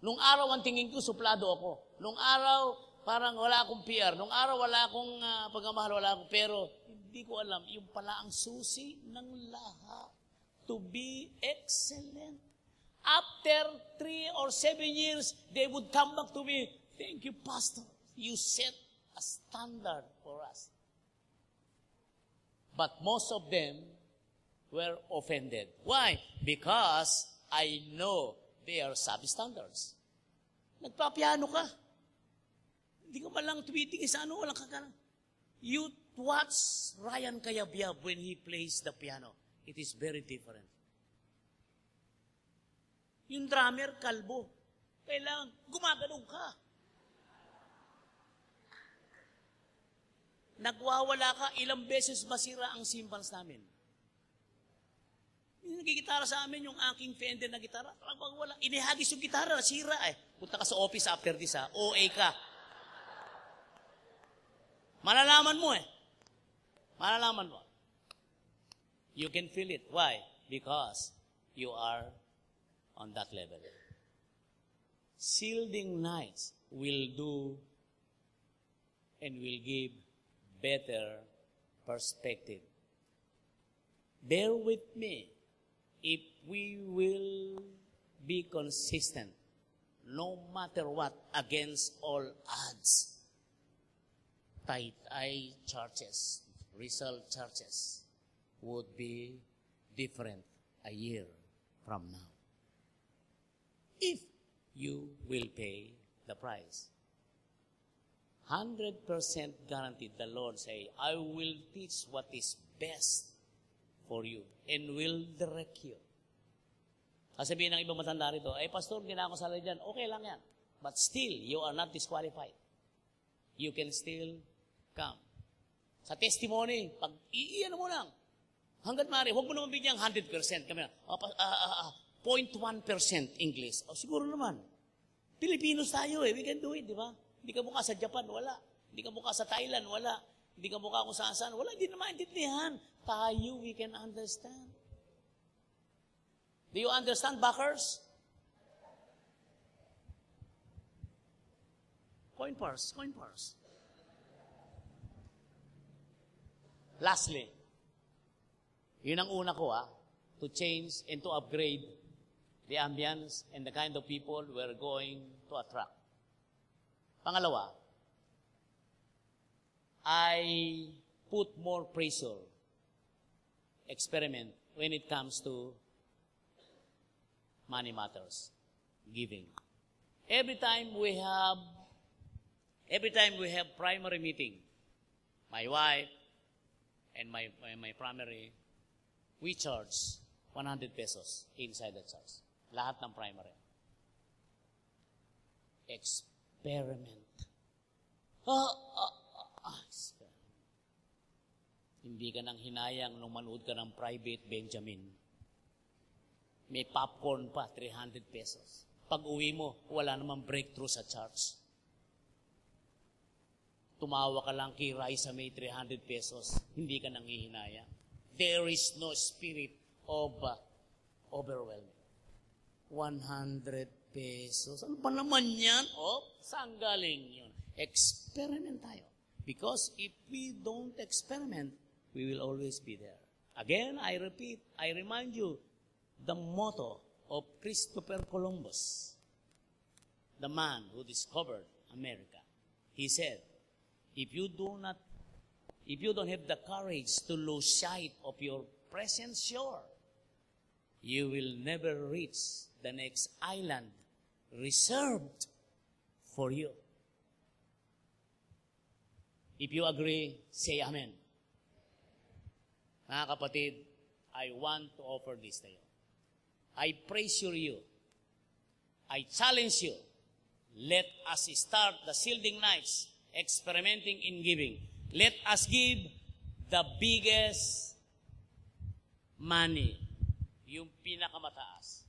Nung araw ang tingin ko, suplado ako. Nung araw, parang wala akong PR. Nung araw, wala akong pagmamahal, wala akong, pero hindi ko alam, yung pala ang susi ng lahat. To be excellent. After 3 or 7 years, they would come back to me, thank you, Pastor. You set a standard for us. But most of them were offended. Why? Because I know they are substandards. Nagpapiano ka. Hindi ka malang tumitingin sa walang kakalang. You watch Ryan Cayabyab when he plays the piano. It is very different. Yung drummer, kalbo. Kailangan, gumaganong ka. Nagwawala ka, ilang beses masira ang cymbals namin. Yung nagigitara sa amin, yung aking Fender na gitara, wala. Inihagis yung gitara, nasira eh. Punta ka sa office after this OA ka. Malalaman mo eh. Malalaman mo. You can feel it. Why? Because you are on that level. Shielding nights will do and will give better perspective. Bear with me if we will be consistent no matter what against all odds. Tight-eye churches, Rizal churches would be different a year from now. If you will pay the price. 100% guaranteed, the Lord say, I will teach what is best for you and will direct you. Sasabihin ng ibang matanda rito, Pastor, ginakasala dyan, okay lang yan. But still, you are not disqualified. You can still come. Sa testimony, pag iiyan mo lang, hanggat maaari, huwag mo naman bigyang 100%. Kami na, 0.1% English. Siguro naman. Pilipinos tayo we can do it, di ba? Hindi ka mukha sa Japan, wala. Hindi ka mukha sa Thailand, wala. Hindi ka mukha kung saan-saan, wala. Hindi na maintindihan. Tayo, we can understand. Do you understand, backers? Coin purse, coin purse. Lastly, yun ang una ko to change and to upgrade the ambience and the kind of people we're going to attract. Pangalawa, I put more pressure, experiment when it comes to money matters, giving. Every time we have primary meeting, my wife and my primary, we charge 100 pesos inside the church. Lahat ng primary. Experiment. Experiment. Hindi ka nang hinayang nung manood ka ng Private Benjamin. May popcorn pa, 300 pesos. Pag uwi mo, wala namang breakthrough sa church. Tumawa ka lang kay Raisa, may 300 pesos. Hindi ka nang hihinayang. There is no spirit of overwhelming. 100 pesos. Ano pa naman yan? Saan galing yun? Experiment tayo. Because if we don't experiment, we will always be there. Again, I repeat, I remind you, the motto of Christopher Columbus, the man who discovered America. He said, if you don't have the courage to lose sight of your present shore, you will never reach the next island reserved for you. If you agree, say amen. Mga kapatid, I want to offer this to you. I pressure you. I challenge you. Let us start the Shielding Nights experimenting in giving. Let us give the biggest money. Yung pinakamataas.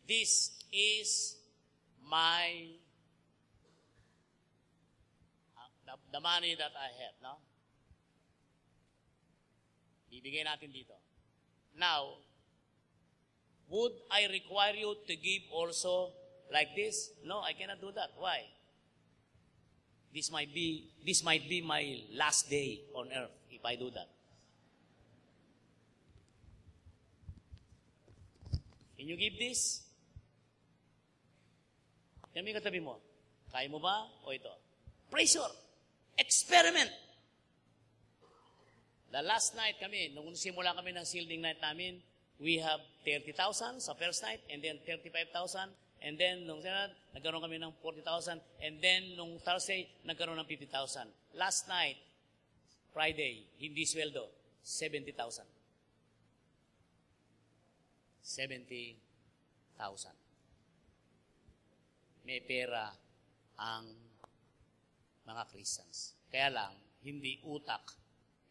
This is my the money that I have, no? Ibigay natin dito. Now, would I require you to give also like this? No, I cannot do that. Why? This might be my last day on earth if I do that. Can you give this? Yan may katabi mo. Kaya mo ba? O ito? Pressure. Experiment. The last night kami, nung simula kami ng Shielding Night namin, we have 30,000 sa first night, and then 35,000, and then nung nagkaroon kami ng 40,000, and then nung Thursday, nagkaroon ng 50,000. Last night, Friday, hindi sweldo, 70,000. 70,000. May pera ang mga Christians. Kaya lang, hindi utak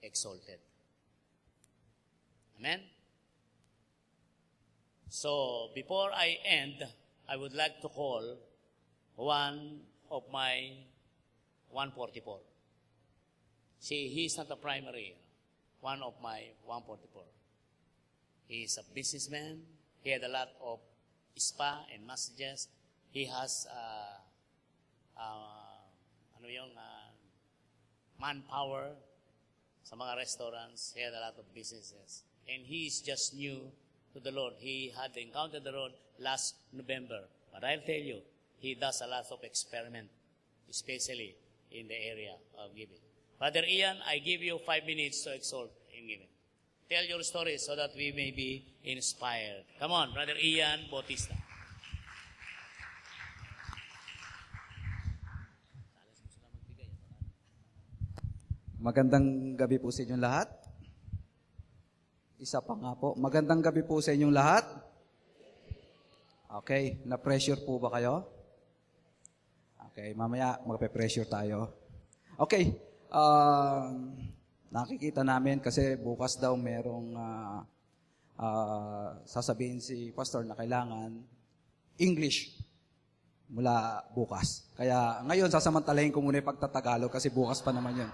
exalted. Amen? So, before I end, I would like to call one of my 144. See, he's not a primary. One of my 144. He is a businessman. He had a lot of spa and massages. He has manpower sa mga restaurants. He had a lot of businesses. And he is just new to the Lord. He had encountered the Lord last November. But I'll tell you, he does a lot of experiment, especially in the area of giving. Brother Ian, I give you 5 minutes to exalt in giving. Tell your story so that we may be inspired. Come on, Brother Ian Bautista. Magandang gabi po sa inyong lahat. Isa pa nga po. Magandang gabi po sa inyong lahat. Okay, na-pressure po ba kayo? Okay, mamaya magpe-pressure tayo. Okay, nakikita namin kasi bukas daw merong sasabihin si Pastor na kailangan English mula bukas. Kaya ngayon sasamantalahin ko muna yung pagtatagalog kasi bukas pa naman yun.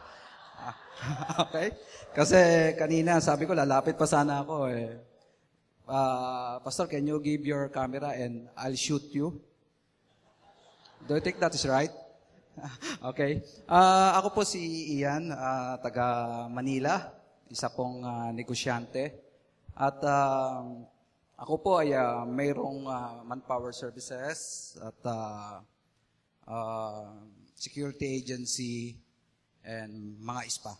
Okay? Kasi kanina, sabi ko, lalapit pa sana ako eh. Pastor, can you give your camera and I'll shoot you? Do you think that is right? Okay. Ako po si Ian, taga Manila, isa pong negosyante. At ako po ay mayroong manpower services at security agency and mga ISPA.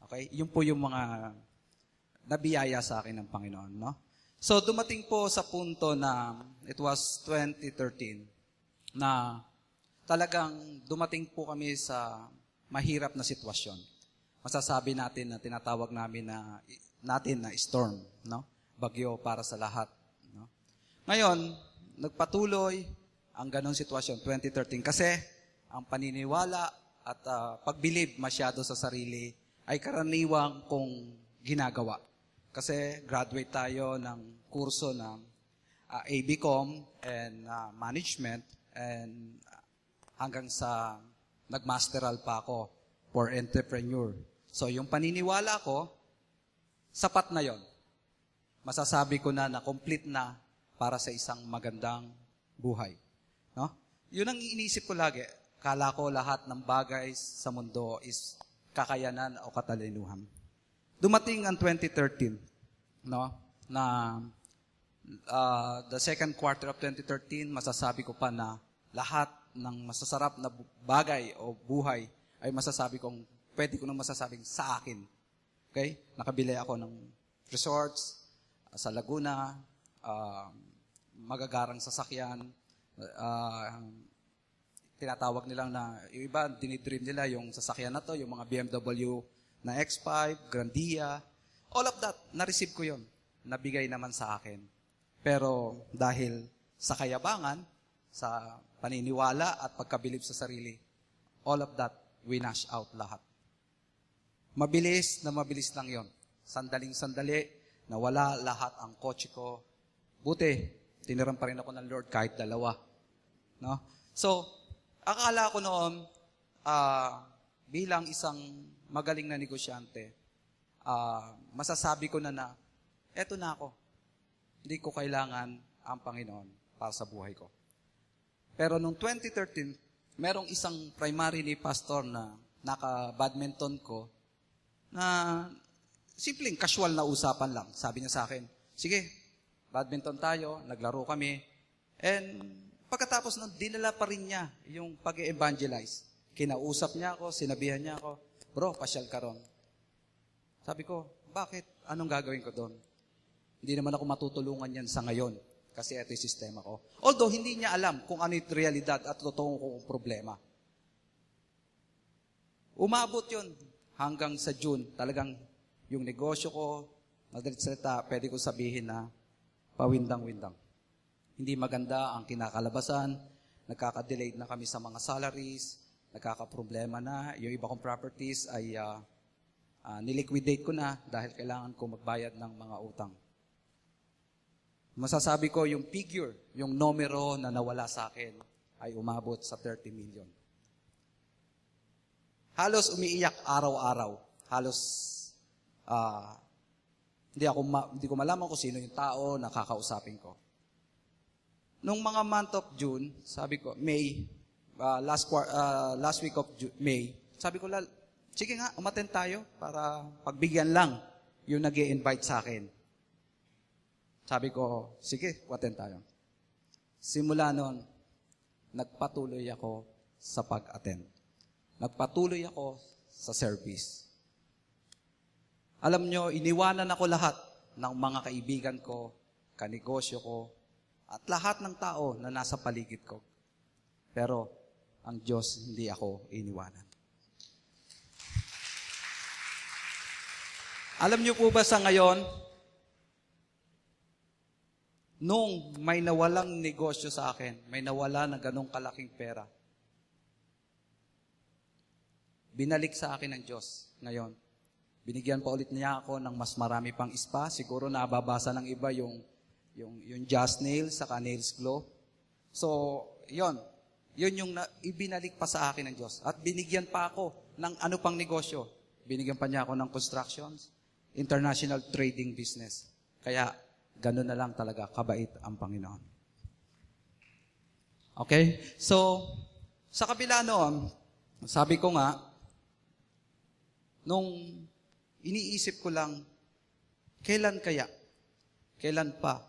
Okay? Yun po yung mga nabiyaya sa akin ng Panginoon, no? So, dumating po sa punto na it was 2013 na talagang dumating po kami sa mahirap na sitwasyon. Masasabi natin na tinatawag natin na storm, no? Bagyo para sa lahat, no? Ngayon, nagpatuloy ang ganong sitwasyon 2013 kasi ang paniniwala at pagbilib masyado sa sarili ay karaniwang kong ginagawa. Kasi graduate tayo ng kurso ng ABCom and management and hanggang sa nagmasteral pa ako for entrepreneur. So yung paniniwala ko, sapat na yon. Masasabi ko na complete na para sa isang magandang buhay. No? Yun ang iniisip ko lagi. Kala ko lahat ng bagay sa mundo is kakayanan o katalinuhan. Dumating ang 2013, no? Na the second quarter of 2013, masasabi ko pa na lahat ng masasarap na bagay o buhay ay masasabi kong, pwede ko nang masasabing sa akin. Okay? Nakabili ako ng resorts sa Laguna, magagarang sasakyan, tinatawag nilang na, yung iba, dinidream nila yung sasakyan na to, yung mga BMW na X5, Grandia, all of that, na-receive ko yon, nabigay naman sa akin. Pero dahil sa kayabangan, sa paniniwala at pagkabilib sa sarili, all of that, winash out lahat. Mabilis lang yon. Sandaling-sandali, nawala lahat ang kotse ko. Buti, tiniram pa rin ako ng Lord kahit dalawa. No? So, akala ko noon, bilang isang magaling na negosyante, masasabi ko na eto na ako. Hindi ko kailangan ang Panginoon para sa buhay ko. Pero noong 2013, merong isang primary ni pastor na naka-badminton ko na simpleng casual na usapan lang. Sabi niya sa akin, sige, badminton tayo, naglaro kami, and pagkatapos nun, dinala pa rin niya yung pag-evangelize. Kinausap niya ako, sinabihan niya ako, bro, pasyal ka ron. Sabi ko, bakit? Anong gagawin ko doon? Hindi naman ako matutulungan yan sa ngayon kasi ito yung sistema ko. Although, hindi niya alam kung ano yung realidad at totoong kong problema. Umabot yun hanggang sa June. Talagang yung negosyo ko, madalit salita, pwede ko sabihin na pawindang-windang. Hindi maganda ang kinakalabasan, nagkaka-delayed na kami sa mga salaries, nagkaka-problema na, yung iba kong properties ay niliquidate ko na dahil kailangan ko magbayad ng mga utang. Masasabi ko yung figure, yung numero na nawala sa akin ay umabot sa 30 million. Halos umiiyak araw-araw. Halos hindi ko malaman kung sino yung tao na kakausapin ko. Nung mga month of June, sabi ko, May, last week of May, sabi ko, sige nga, umattend tayo para pagbigyan lang yung nag-i-invite sa akin. Sabi ko, sige, attend tayo. Simula noon, nagpatuloy ako sa pag-attend. Nagpatuloy ako sa service. Alam nyo, iniwanan ako lahat ng mga kaibigan ko, kanegosyo ko, at lahat ng tao na nasa paligid ko. Pero, ang Diyos, hindi ako iniwanan. Alam niyo po ba sa ngayon, nung may nawalang negosyo sa akin, may nawala na ganong kalaking pera, binalik sa akin ng Diyos ngayon. Binigyan pa ulit niya ako ng mas marami pang spa. Siguro nababasa ng iba yung Just Nail sa Nails Glow. So, yun yung ibinalik pa sa akin ng Diyos. At binigyan pa ako ng ano pang negosyo. binigyan pa niya ako ng constructions, international trading business. Kaya, ganun na lang talaga, kabait ang Panginoon. Okay? So, sa kabila noon, sabi ko nga, nung iniisip ko lang, kailan kaya? Kailan pa?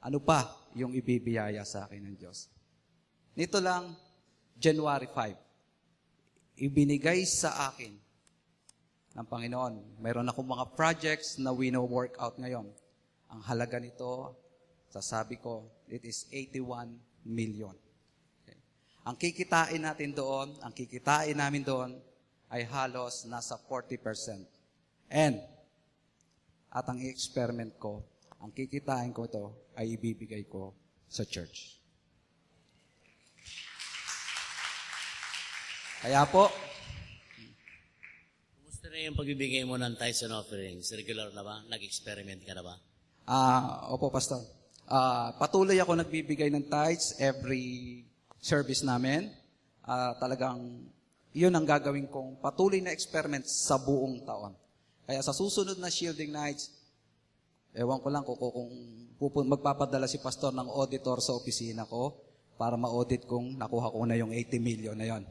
Ano pa yung ibibiyaya sa akin ng Diyos? Nito lang, January 5, ibinigay sa akin ng Panginoon. Mayroon akong mga projects na wino-work out ngayon. Ang halaga nito, sasabi ko, it is 81 million. Okay. Ang kikitain natin doon, ang kikitain namin doon, ay halos nasa 40%. At ang experiment ko, ang kikitain ko ito, ay ibibigay ko sa church. Kaya po, Kumusta na yung pagbibigay mo ng tithes and offerings? Regular na ba? Nag-experiment ka na ba? opo, Pastor. Patuloy ako nagbibigay ng tithes every service namin. Talagang, yun ang gagawin kong patuloy na experiment sa buong taon. Kaya sa susunod na shielding nights, ewan ko lang kung magpapadala si Pastor ng auditor sa opisina ko para ma-audit kung nakuha ko na yung 80 million na yon.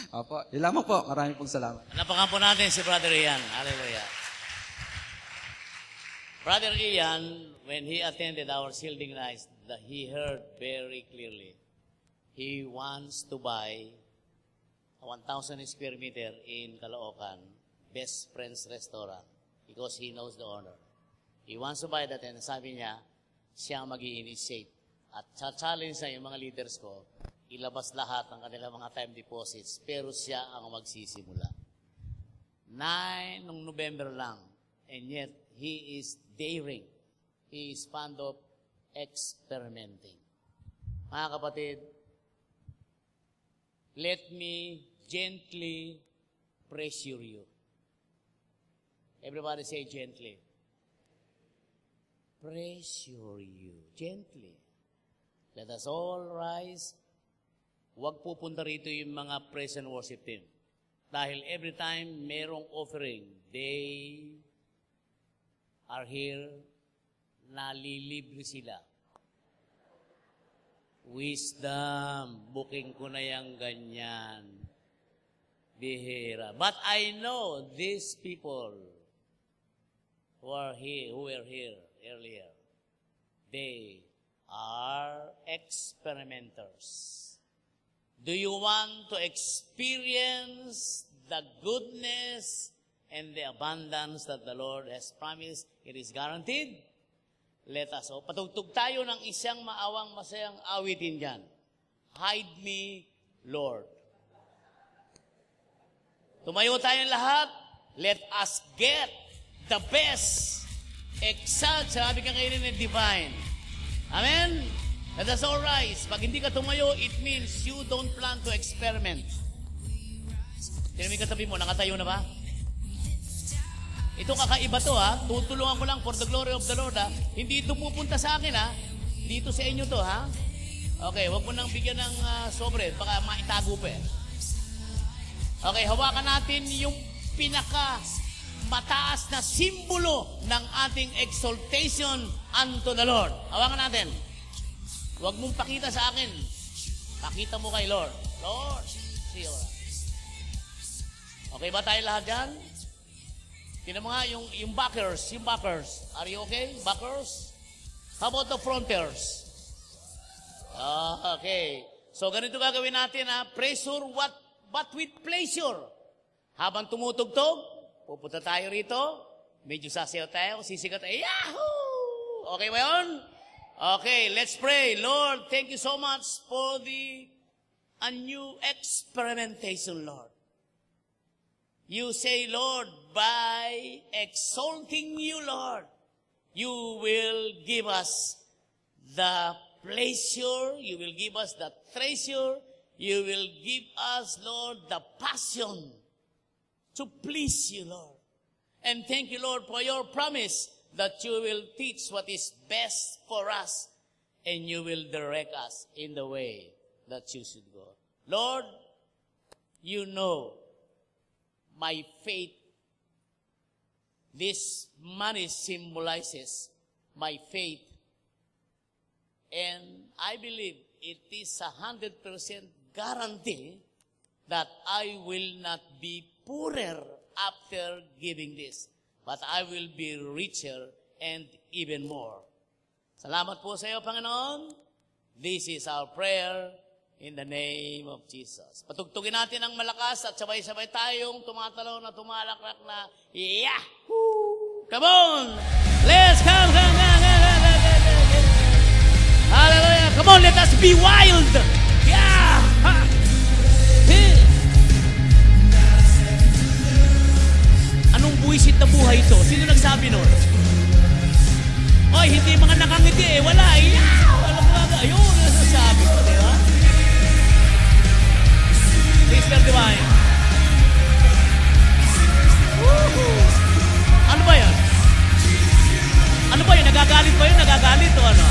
Opo, yun lamang po. Maraming pong salamat. Napakan po natin si Brother Ian. Hallelujah. Brother Ian, when he attended our shielding nights, he heard very clearly. He wants to buy a 1,000 square meter in Caloocan, Best Friends Restaurant, because he knows the owner. He wants to buy that, and sabi niya, siya mag-i-initiate. At challenge na yung mga leaders ko, ilabas lahat ng kanilang mga time deposits, pero siya ang magsisimula. 9 nung November lang, and yet, he is daring. He is fond of experimenting. Mga kapatid, let me gently pressure you. Everybody say gently. Pressure you. Gently. Let us all rise. Huwag pupunta rito yung mga praise and worship team. Dahil every time merong offering, they are here, nalilibre sila. Wisdom, booking ko na yung ganyan. Bihira. But I know these people who were here earlier, they are experimenters. Do you want to experience the goodness and the abundance that the Lord has promised? It is guaranteed. Let us, patugtog tayo ng isang maawang masayang awitin dyan. Hide me, Lord. Tumayo tayong lahat. Let us get the best. Exact, sabi ka ngayon ng divine. Amen? Let us all rise. Pag hindi ka tumayo, it means you don't plan to experiment. Tinamig katabi mo, nakatayo na ba? Ito kakaiba to ha. Tutulungan ko lang for the glory of the Lord ha. Hindi ito pupunta sa akin ha. Dito sa inyo to ha. Okay, wag mo nang bigyan ng sobre. Baka maitago pa eh. Okay, hawakan natin yung pinaka mataas na simbolo ng ating exaltation unto the Lord. Hawakan natin. Huwag mong pakita sa akin. Pakita mo kay Lord. Lord, see you. Okay ba tayo lahat dyan? Tingnan mo nga yung backers. Yung backers. Are you okay? Backers? How about the fronters? Okay. So, ganito gagawin natin ha. Pressure, but with pleasure. Habang tumutugtog, pupunta tayo rito. Medyo sasayaw tayo. Sisigat tayo. Yahoo! Okay ba yun? Okay, let's pray. Lord, thank you so much for a new experimentation, Lord. You say, Lord, by exalting you, Lord, you will give us the pleasure, you will give us the treasure, you will give us, Lord, the passion to please you, Lord. And thank you, Lord, for your promise that you will teach what is best for us and you will direct us in the way that you should go. Lord, you know my faith, this money symbolizes my faith. And I believe it is 100% guarantee that I will not be poorer after giving this, but I will be richer and even more. Salamat po sa iyo, Panginoon. This is our prayer in the name of Jesus. Patugtugin natin ang malakas at sabay-sabay tayong tumatalaw na tumalakrak na Yahoo! Come on! Let's come! Hallelujah! Come on, let us be wild! Yeah! Anong buwisit na buhay ito? Sino nagsabi nun? Oy, hindi mga nakangiti eh. Wala eh. Alam mo nga. Ayun, nasasabi ko, di ba? Sister Divine. Woohoo! Ano ba yan? Ano ba yan? Nagagalit ba yun? Nagagalit o ano?